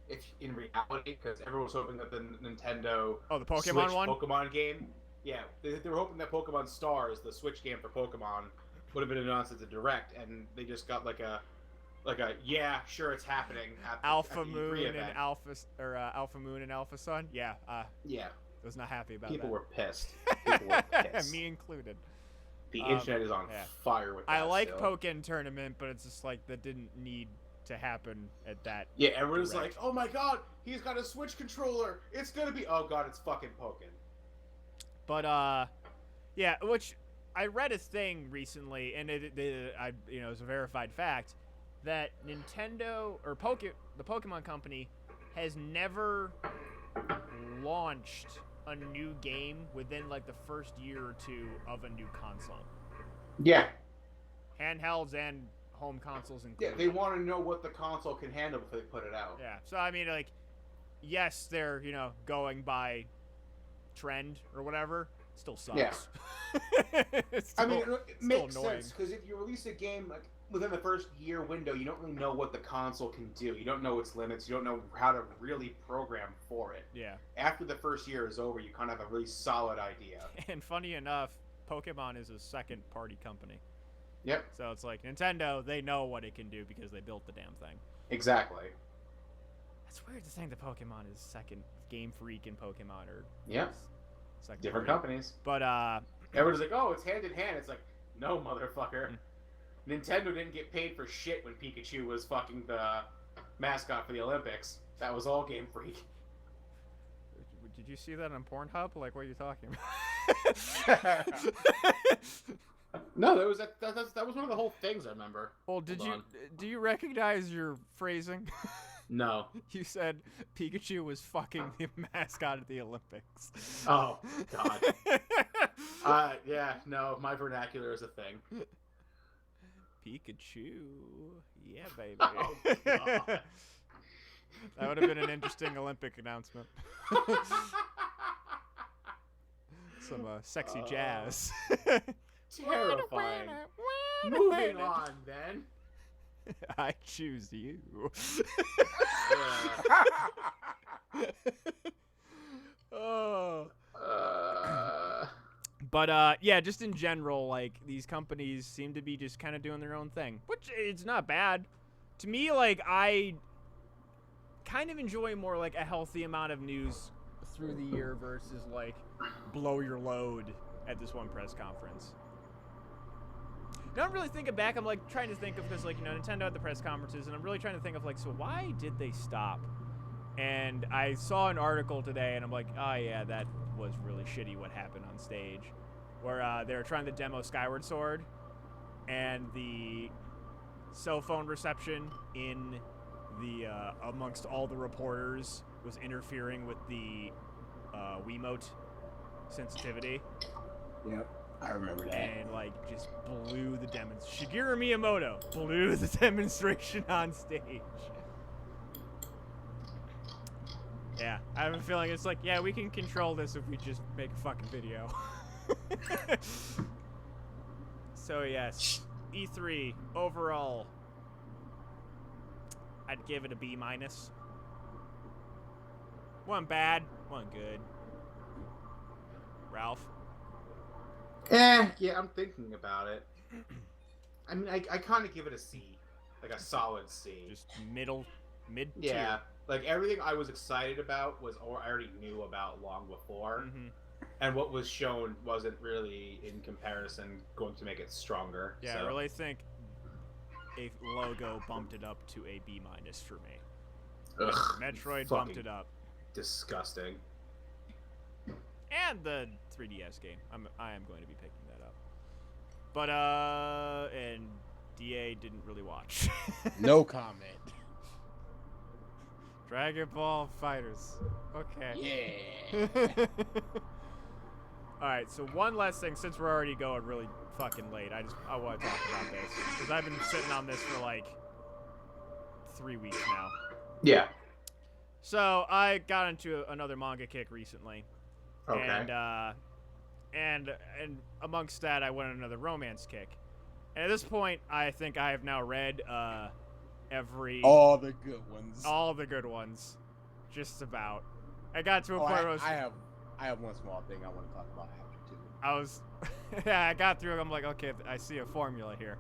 if in reality, because everyone was hoping that the Nintendo The Pokemon Switch one? Pokemon game, yeah, they were hoping that Pokemon Stars, the Switch game for Pokemon, would have been announced as a Direct, and they just got like a yeah, sure, it's happening. At the Alpha E3 Moon event. and Alpha Moon and Alpha Sun? Yeah, Yeah, was not happy about people that. were pissed. People were pissed. Me included. The internet is on yeah. fire with that. I like still. Pokken Tournament, but it's just like that didn't need to happen at that. Yeah, everyone's Direct. like, oh my god, he's got a Switch controller. It's gonna be, oh god, it's fucking Pokken. But yeah, which I read a thing recently, and it was a verified fact that Nintendo or the Pokemon Company has never launched a new game within like the first year or two of a new console. Yeah. Handhelds and home consoles Yeah, included. they want to know what the console can handle before they put it out. Yeah. So I mean, like, yes, they're going by trend or whatever. Still sucks. Yeah. It's I still- mean, it still makes annoying. sense, because if you release a game like within the first year window, you don't really know what the console can do. You don't know its limits. You don't know how to really program for it. Yeah. After the first year is over, you kind of have a really solid idea. And funny enough, Pokemon is a second-party company. Yep, So it's like Nintendo, they know what it can do because they built the damn thing. exactly. That's weird to think that Pokemon is second. Game Freak and Pokemon are Yep, second different party. companies. But Everyone's like, oh, it's hand in hand. It's like, no, motherfucker. Nintendo didn't get paid for shit when Pikachu was fucking the mascot for the Olympics. That was all Game Freak. did you see that on Pornhub? Like, what are you talking about? No, that was one of the whole things I remember. Well, do you recognize your phrasing? No. You said Pikachu was fucking the mascot at the Olympics. Oh, God. Yeah, no, my vernacular is a thing. Pikachu. Yeah, baby. Oh, God. That would have been an interesting Olympic announcement. Some sexy jazz. Terrifying. Moving on, then. I choose you. Oh. But yeah, just in general, like these companies seem to be just kind of doing their own thing, which it's not bad. To me, like I kind of enjoy more like a healthy amount of news through the year versus like blow your load at this one press conference. Now I'm really thinking back, I'm like trying to think of, because like, you know, Nintendo had the press conferences, and I'm really trying to think of like, so why did they stop? And I saw an article today, and I'm like, oh yeah, that was really shitty what happened on stage, where they were trying to demo Skyward Sword, and the cell phone reception in the amongst all the reporters was interfering with the Wiimote sensitivity. Yep, I remember that. And like just blew the demonstration. Shigeru Miyamoto blew the demonstration on stage. Yeah, I have a feeling it's like, yeah, we can control this if we just make a fucking video. So yes, E3 overall, I'd give it a B-. One bad, one good. Ralph? Yeah, I'm thinking about it. I mean, I kind of give it a C, like a solid C. Just mid Yeah, tier. like everything I was excited about was, or I already knew about long before, and what was shown wasn't really, in comparison, going to make it stronger. Yeah, so. I really think a logo bumped it up to a B- for me. Ugh, Metroid fucking bumped it up, disgusting. and the 3DS game. I am going to be picking that up. But and DA didn't really watch. No comment. Dragon Ball Fighters. Okay. Yeah. Alright, so one last thing, since we're already going really fucking late, I want to talk about this. Because I've been sitting on this for like 3 weeks now. Yeah. So I got into another manga kick recently. Okay. And amongst that, I went on another romance kick. And at this point, I think I have now read All the good ones. all the good ones, just about. I got to a Oh, point where I was, I have one small thing I want to talk about after too. I was, yeah, I got through it. I'm like, okay, I see a formula here.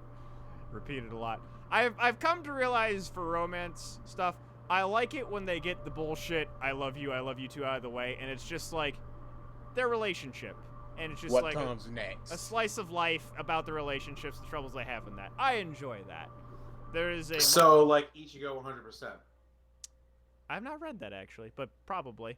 Repeated a lot. I've come to realize for romance stuff, I like it when they get the bullshit I love you too out of the way, and it's just like their relationship, and it's just What like comes next? a slice of life about the relationships, the troubles they have in that. I enjoy that. There is a So, like, Ichigo 100%. I've not read that actually, but probably.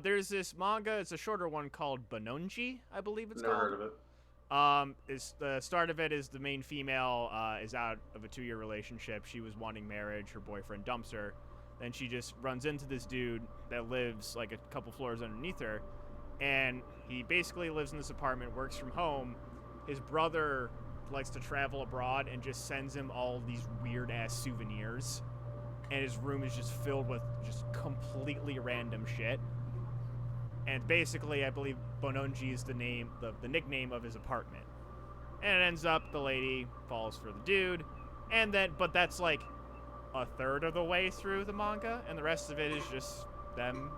There's this manga. It's a shorter one called Banonji, I believe it's Never called. heard of it. It's the start of it is the main female is out of a 2-year relationship. She was wanting marriage. Her boyfriend dumps her. Then she just runs into this dude that lives like a couple floors underneath her, and he basically lives in this apartment, works from home. His brother likes to travel abroad and just sends him all these weird ass souvenirs, and his room is just filled with just completely random shit. And basically, I believe Bononji is the name, the nickname of his apartment. And it ends up the lady falls for the dude, and then, but that's like a third of the way through the manga, and the rest of it is just them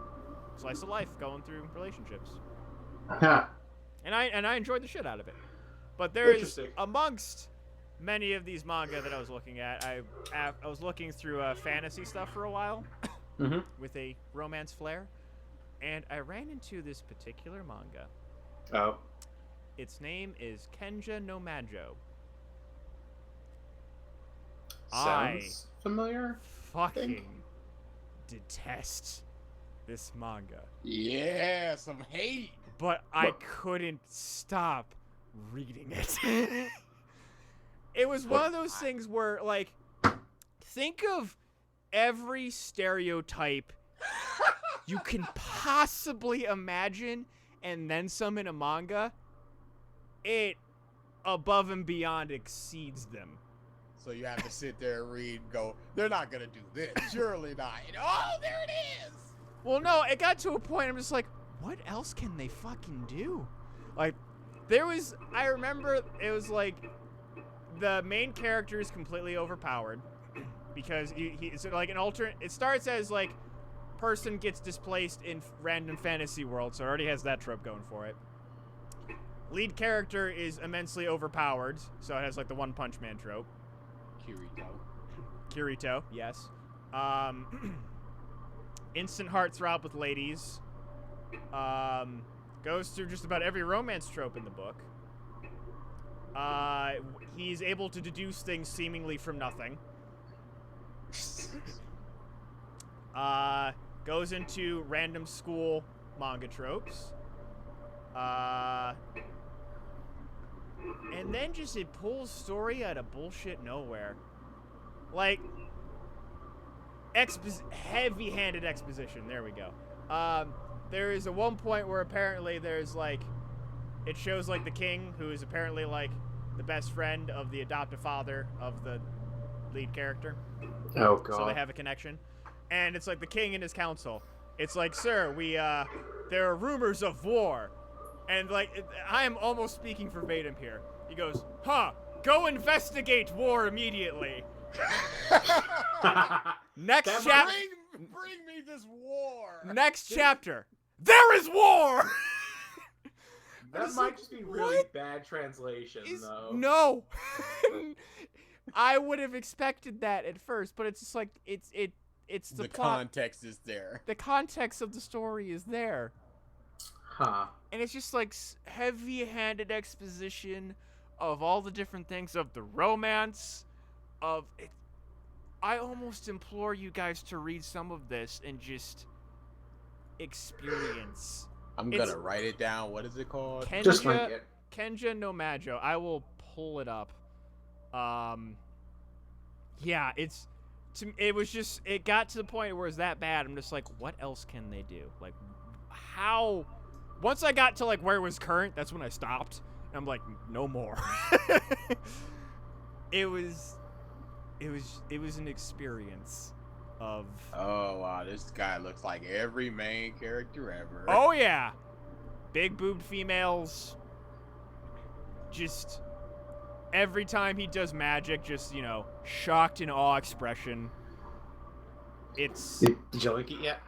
slice of life going through relationships. Huh. And I enjoyed the shit out of it. But there is, Interesting. amongst many of these manga that I was looking at, I was looking through fantasy stuff for a while with a romance flair, and I ran into this particular manga. Oh. Its name is Kenja no Majo. I Sounds familiar? fucking detest this manga. Yeah, some hate. But I couldn't stop reading it. It was one of those things where, like, think of every stereotype you can possibly imagine and then some in a manga. It, above and beyond, exceeds them. So you have to sit there and read and go, they're not going to do this. Surely not. And, oh, there it is. Well, no, it got to a point I'm just like, what else can they fucking do? Like, I remember it was like, the main character is completely overpowered because he's like an alternate. It starts as like, person gets displaced in random fantasy world, so it already has that trope going for it. Lead character is immensely overpowered, so it has like the One Punch Man trope. Kirito, yes. Instant heartthrob with ladies. Goes through just about every romance trope in the book. He's able to deduce things seemingly from nothing. Goes into random school manga tropes. And then just it pulls story out of bullshit nowhere. Like, heavy-handed exposition. There we go. There is a one point where apparently there's like, it shows like the king, who is apparently like the best friend of the adoptive father of the lead character. Oh god. So they have a connection. And it's like the king and his council. It's like, sir, there are rumors of war. And like, I am almost speaking verbatim here. He goes, go investigate war immediately. Next chapter. Bring me this war. Next chapter. There is war! That might just be really bad translation, though. No. I would have expected that at first, but it's just like, it's the plot. Context is there. The context of the story is there. Huh. And it's just like heavy-handed exposition of all the different things, of the romance, of it. I almost implore you guys to read some of this and just experience. I'm gonna write it down. What is it called? Just like it. Kenja no Majo. I will pull it up. Yeah, it was just, it got to the point where it's that bad. I'm just like, what else can they do? Like, how? Once I got to like where it was current, that's when I stopped. And I'm like, no more. It was an experience of. Oh wow, this guy looks like every main character ever. Oh yeah, big boobed females. Just every time he does magic, just shocked in awe expression. It's. Did you like it yet?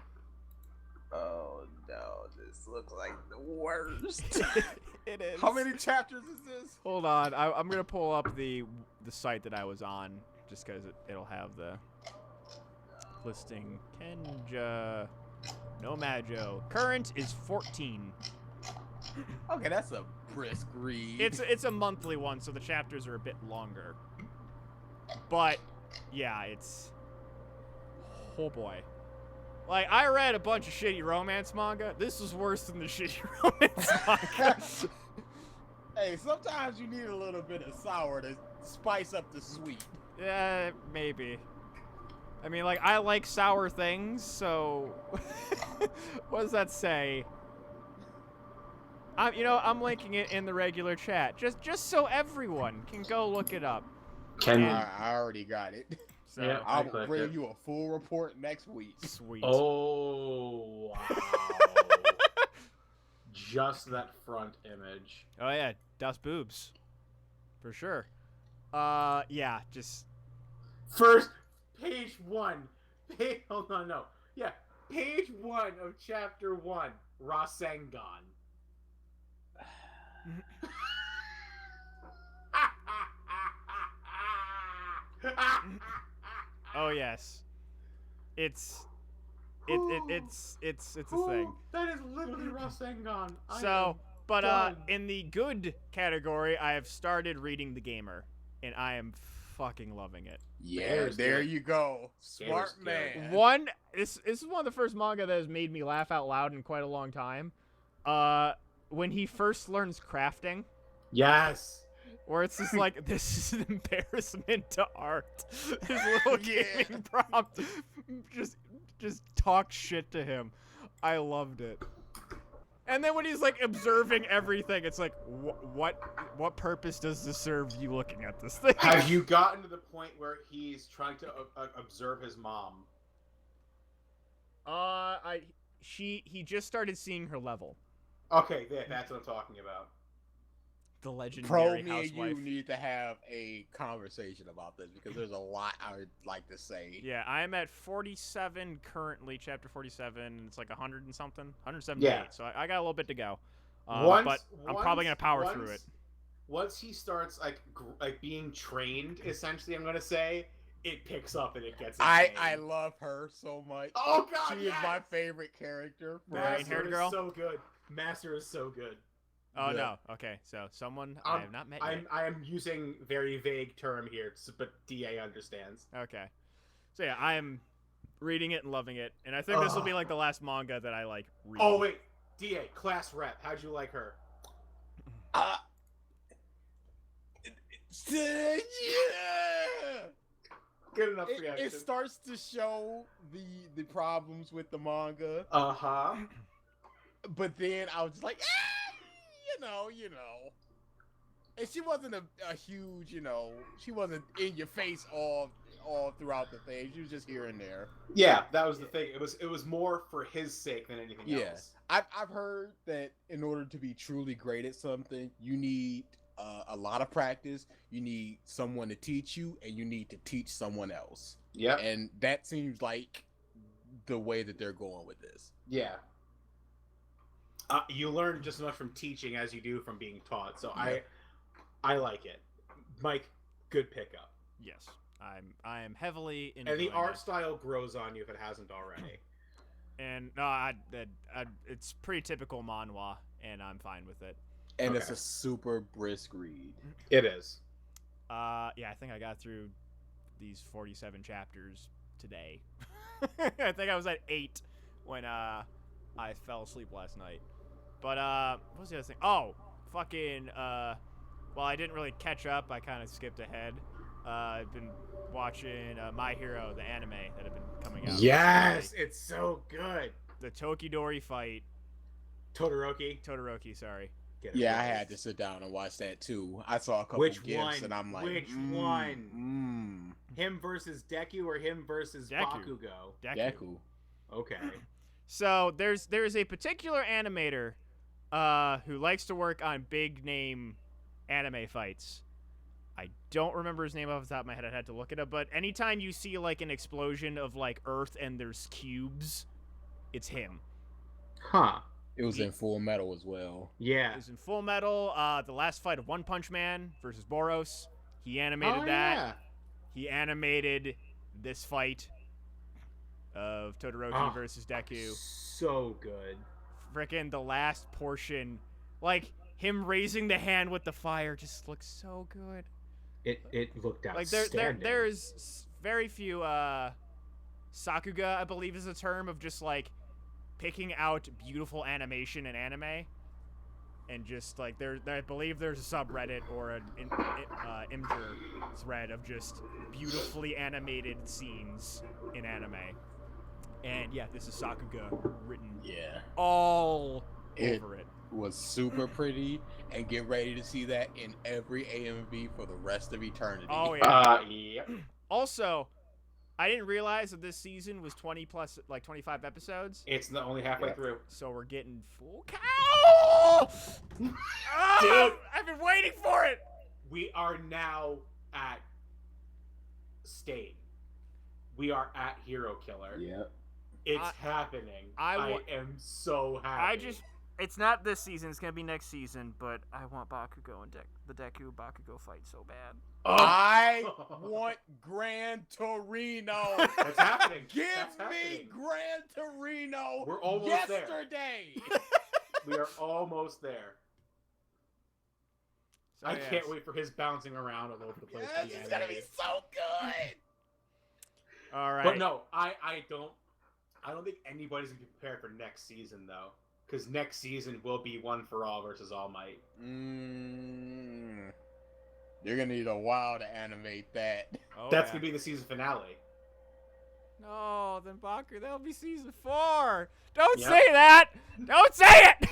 Oh no, this looks like the worst. It is. How many chapters is this? Hold on, I'm gonna pull up the site that I was on, just because it'll have the listing. Kenja no Majo. Current is 14. Okay, that's a brisk read. It's a monthly one, so the chapters are a bit longer. But yeah, it's, oh boy. Like, I read a bunch of shitty romance manga. This was worse than the shitty romance manga. Hey, sometimes you need a little bit of sour to spice up the sweet. Yeah, maybe. I mean, like, I like sour things, so what does that say? I'm linking it in the regular chat, just so everyone can go look it up. I already got it. So, Yeah. I will bring you a full report next week. Sweet. Oh wow. Just that front image. Oh yeah, Das Boobs. For sure. Yeah, just First, page 1. Hold on, no. Yeah, page 1 of chapter 1, Rasengan. oh yes. It's a thing. That is literally Rasengan. So, but done. in the good category, I have started reading The Gamer, and I am fucking loving it. Yeah, Gamer's there good. you go. Smart Gamer's good. man. This is one of the first manga that has made me laugh out loud in quite a long time. When he first learns crafting, Yes. where it's just like, this is an embarrassment to art. His little gaming prompt just talk shit to him. I loved it. And then when he's like observing everything, it's like, what purpose does this serve you looking at this thing? Have you gotten to the point where he's trying to observe his mom? He just started seeing her level. Okay, that's what I'm talking about. The Pro, legendary me and housewife. you need to have a conversation about this because there's a lot I would like to say. Yeah, I'm at 47 currently, chapter 47. It's like 100 and something, 178. Yeah. So I got a little bit to go. Once- but I'm probably gonna power through it. Once he starts like being trained, essentially, I'm gonna say it picks up and it gets. I insane. love her so much. Oh God, she is my favorite character. The green-haired Master girl? is so good. Master is so good. Oh Yeah. no. Okay, so someone I have not met yet. I am using very vague term here, but DA understands. Okay. So yeah, I am reading it and loving it, and I think this will be like the last manga that I like read. Oh wait, DA class rep. How'd you like her? Yeah. Good enough reaction. It starts to show the problems with the manga, Uh-huh. but then I was like, you know. And she wasn't a huge, she wasn't in your face all throughout the thing. She was just here and there. Yeah, that was the thing. It was more for his sake than anything Yeah. else. I've heard that in order to be truly great at something, you need a lot of practice. You need someone to teach you, and you need to teach someone else. Yep. And that seems like the way that they're going with this. Yeah. You learn just as much from teaching as you do from being taught. So Yeah. I like it. Mike, good pickup. Yes, I am heavily And enjoying the art it. style grows on you if it hasn't already. And no, it's pretty typical manhwa, and I'm fine with it. And it's Okay. a super brisk read. It is. Yeah, I think I got through these 47 chapters today. I think I was at 8 when I fell asleep last night. But what was the other thing? Oh, fucking well, I didn't really catch up. I kind of skipped ahead. I've been watching My Hero, the anime that have been coming out. Yes, recently. it's so good. The Tokidori fight. Todoroki, sorry. Get it Yeah, I right. had to sit down and watch that too. I saw a couple Which gifs, one? and I'm like, Which one? One? Him versus Deku or him versus Deku. Bakugo? Deku. Okay. So there's a particular animator who likes to work on big name anime fights. I don't remember his name off the top of my head. I'd have to look it up. But anytime you see like an explosion of like Earth and there's cubes, it's him. Huh. It was in Full Metal as well. Yeah. He was in Full Metal. The last fight of One Punch Man versus Boros. He animated Oh, that. yeah. He animated this fight of Todoroki Oh, versus Deku. So good. Frickin' the last portion, like him raising the hand with the fire, just looks so good. It looked Like outstanding. there's very few sakuga, I believe is the term of just like picking out beautiful animation in anime, and just like I believe there's a subreddit or an Imgur thread of just beautifully animated scenes in anime. And yeah, this is Sakuga written Yeah. all It- over it. Was super pretty, and get ready to see that in every AMV for the rest of eternity. Oh yeah. Yep. Also, I didn't realize that this season was 20 plus, like 25 episodes. It's only halfway Yeah. through. So we're getting full cow. Dude. I've been waiting for it. We are now at Stain. We are at Hero Killer. Yep. It's happening. I I wa- am so happy. it's not this season. It's gonna be next season. But I want Bakugo and the Deku Bakugo fight so bad. I want Gran Torino. That's happening. Give That's me happening. Gran Torino. We're almost there. yesterday. We are almost there. So, I yes. can't wait for his bouncing around all over the place. Yes, to be it's gonna be animated. so good. All right. But no, I don't think anybody's gonna be prepared for next season though, because next season will be One for All versus All Might. You're gonna need a while to animate that. Oh, That's yeah. gonna be the season finale. No, then Baku, that'll be season 4. Don't Yep. say that. Don't say it.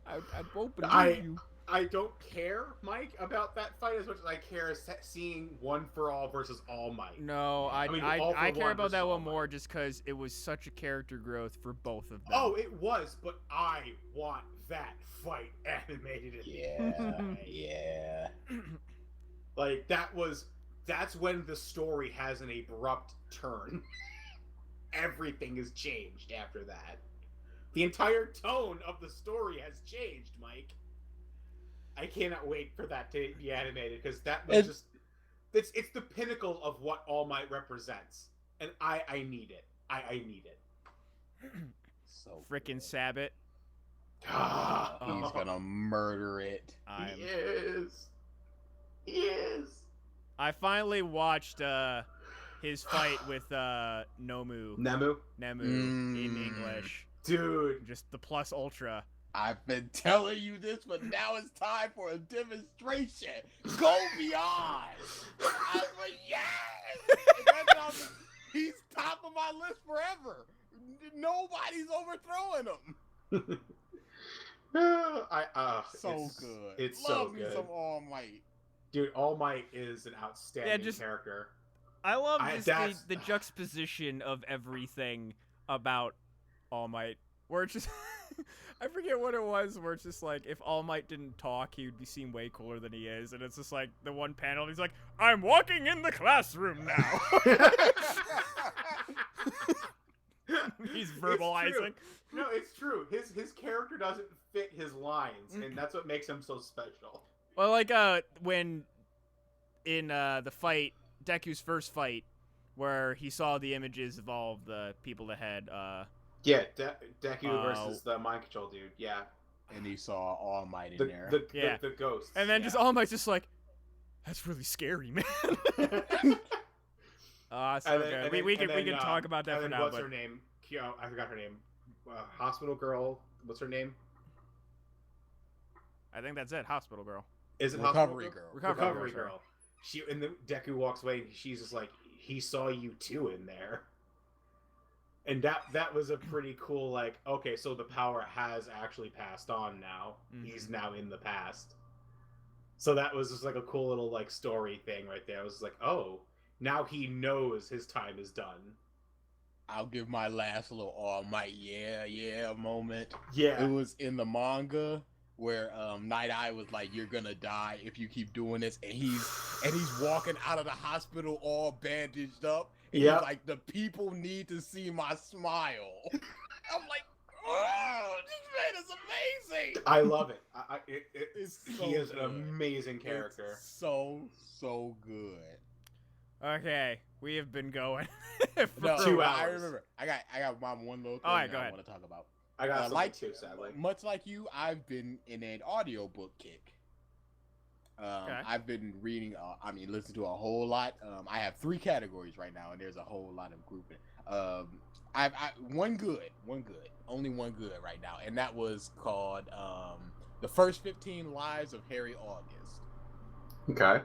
I won't believe you. I don't care, Mike, about that fight as much as I care seeing One for All versus All Might. No, I mean, All for I care One about versus that All one Might. more just because it was such a character growth for both of them. Oh, it was, but I want that fight animated. Yeah. Like, that's when the story has an abrupt turn. Everything has changed after that. The entire tone of the story has changed, Mike. I cannot wait for that to be animated because that was it's the pinnacle of what All Might represents, and I need it. I need it. So Frickin' good. Sabbath. He's gonna murder it. He is. He is. I finally watched his fight with Nemu Nemu, in English. dude. Just the plus ultra. I've been telling you this, but now it's time for a demonstration. Go beyond. I was like, yes. And that's how he's top of my list forever. Nobody's overthrowing him. So it's good. It's Love so me good, some All Might. dude. All Might is an outstanding just- character. I love just that's- the juxtaposition of everything about All Might. Where it's just, I forget what it was, where it's just like, if All Might didn't talk, he would seem way cooler than he is. And it's just like, the one panel, he's like, I'm walking in the classroom now. He's verbalizing. No, it's true. His character doesn't fit his lines, and that's what makes him so special. Well, like, when, in, the fight, Deku's first fight, where he saw the images of all of the people that had, Yeah, Deku versus the mind control dude. Yeah, And he saw All Might in the there. Yeah. the ghosts. and then yeah. just All Might's just like, that's really scary, man. So And good. then- we and can then, talk about that and for then now, what's but her name? I forgot her name. Hospital girl. What's her name? I think that's it. Hospital Girl. Is it Recovery Hospital Girl. Recovery Recovery Girl, girl. She and then Deku walks away, and she's just like, he saw you too in there. And that was a pretty cool, like, okay, so the power has actually passed on now. Mhm. He's now in the past. So that was just like a cool little like story thing right there. I was like, oh, now he knows his time is done. I'll give my last little All Might, yeah moment. Yeah. It was in the manga where Night Eye was like, "You're gonna die if you keep doing this," and he's walking out of the hospital all bandaged up. And Yep. he's like, "The people need to see my smile." I'm like, "Oh, this man is amazing." I love it. It's so he is an good. amazing character. It's so good. Okay, we have been going. No, For 2 I hours. remember. I got my one little thing Alright, go I ahead. want to talk about. I got something like too, sadly. Much like you, I've been in an audiobook kick. Okay. I've been reading, listen to a whole lot. I have 3 categories right now, and there's a whole lot of grouping. I one good, only one good right now, and that was called The First 15 Lives of Harry August. Okay.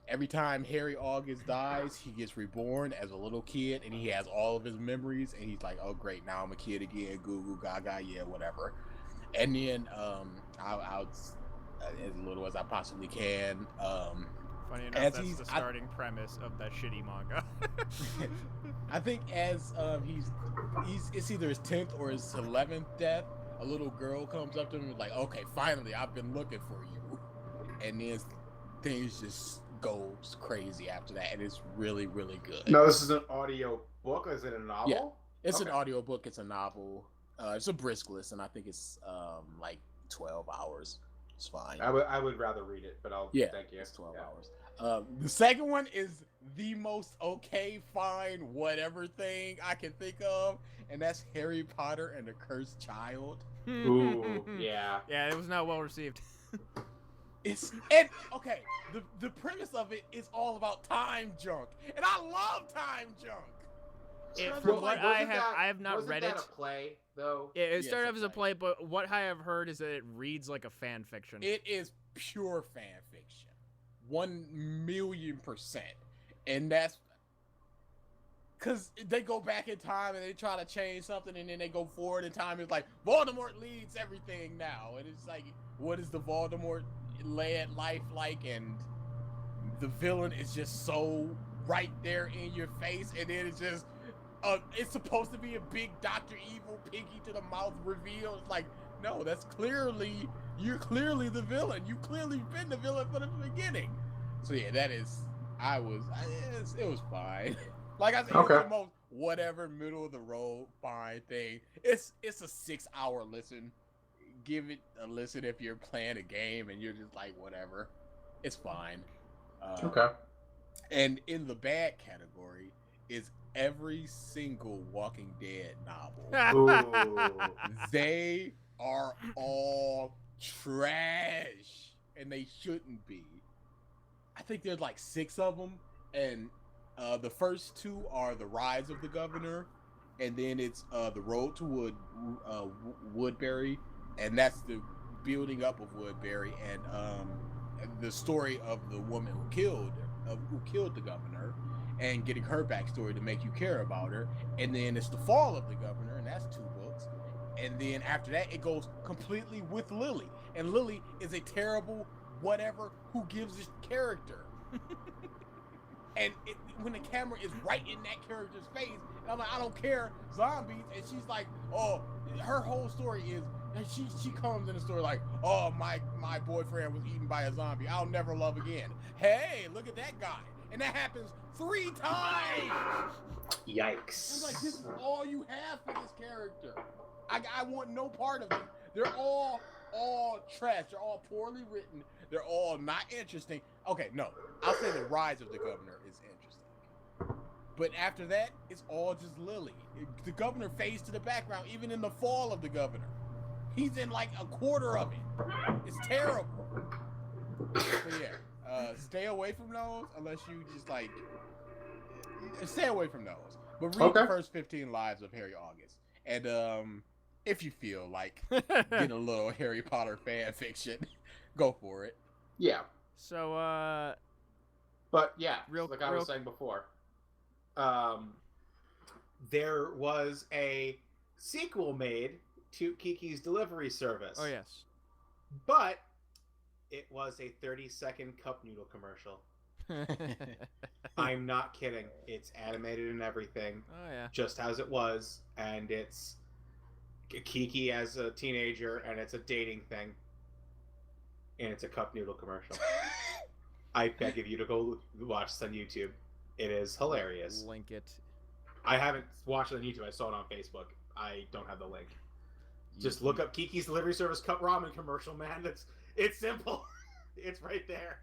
Every time Harry August dies, he gets reborn as a little kid, and he has all of his memories, and he's like, "Oh great, now I'm a kid again, goo goo gaga, yeah, whatever." And then I'll as little as I possibly can. Funny enough, As that's he's- the starting premise of that shitty manga. I think as it's either his 10th or his 11th death, a little girl comes up to him and is like, "Okay, finally, I've been looking for you," and then things just goes crazy after that, and it's really, really good. No, this is an audio book. Is it a novel? Yeah. It's an Okay. audiobook, it's a novel. It's a brisk list, and I think it's like 12 hours. It's fine. I would rather read it, but I'll thank you. It's 12 Yeah. hours. The second one is the most okay, fine, whatever thing I can think of, and that's Harry Potter and the Cursed Child. Ooh, yeah. Yeah, it was not well received. Okay, the premise of it is all about time junk, and I love time junk. From what I have not wasn't read that it. a play though? Yeah, it Yes, started a off as a play, but what I have heard is that it reads like a fan fiction. It is pure fan fiction, 1,000,000%, and that's Because they go back in time and they try to change something, and then they go forward in time. It's like Voldemort leads everything now, and it's like, what is the Voldemort led life like? And the villain is just so right there in your face, and then it's just, it's supposed to be a big Dr. Evil, pinky to the mouth reveal. It's like, no, you're clearly the villain. You clearly been the villain from the beginning. So yeah, it was fine. Like I said, Okay. it's the most whatever, middle of the road, fine thing. It's a 6-hour listen. Give it a listen if you're playing a game and you're just like, whatever. It's fine. Okay. And in the bad category is every single Walking Dead novel. Ooh. They are all trash, and they shouldn't be. I think there's like 6 of them, and the first 2 are The Rise of the Governor, and then it's The Road to Woodbury, and that's the building up of Woodbury, and the story of the woman who killed the governor, and getting her backstory to make you care about her. And then it's The Fall of the Governor, and that's 2 books. And then after that, it goes completely with Lily, and Lily is a terrible whatever who gives a character. And when the camera is right in that character's face, and I'm like, I don't care, zombies, and she's like, oh, her whole story is, and she comes in the story like, oh, my boyfriend was eaten by a zombie, I'll never love again. Hey, look at that guy. And that happens 3 times. Yikes. I'm like, this is all you have for this character. I want no part of it. They're all trash. They're all poorly written. They're all not interesting. Okay, no. I'll say The Rise of the Governor is interesting. But after that, it's all just Lily. The governor fades to the background, even in The Fall of the Governor. He's in like a quarter of it. It's terrible. But yeah, stay away from those unless you just like, stay away from those. But read the first 15 lives of Harry August. And if you feel like getting a little Harry Potter fan fiction, go for it. Yeah. So, But yeah, Real- like I was saying before, there was a sequel made to Kiki's Delivery Service. oh yes. But it was a 30-second cup noodle commercial. I'm not kidding. It's animated and everything, Oh yeah. just as it was, and it's Kiki as a teenager, and it's a dating thing, and it's a cup noodle commercial. I beg of you to go watch this on YouTube. It is hilarious. Link it. I haven't watched it on YouTube. I saw it on Facebook. I don't have the link. Just look up Kiki's Delivery Service cup ramen commercial, man. It's simple. It's right there.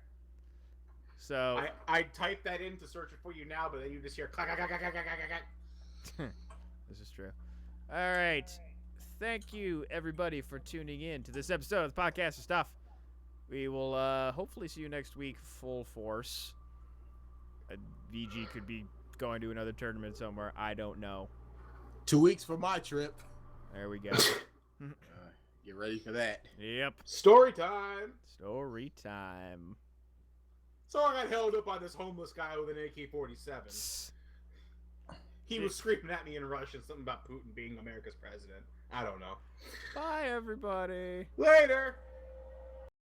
So I typed that in to search it for you now, but then you just hear clack, clack, clack, clack, clack, clack, clack. this is true. All right. Thank you, everybody, for tuning in to this episode of the Podcast of Stuff. We will hopefully see you next week full force. VG could be going to another tournament somewhere. I don't know. 2 weeks for my trip. There we go. Get ready for that. Yep. Story time. Story time. So I got held up by this homeless guy with an AK-47. He was screaming at me in Russian something about Putin being America's president. I don't know. Bye, everybody. Later.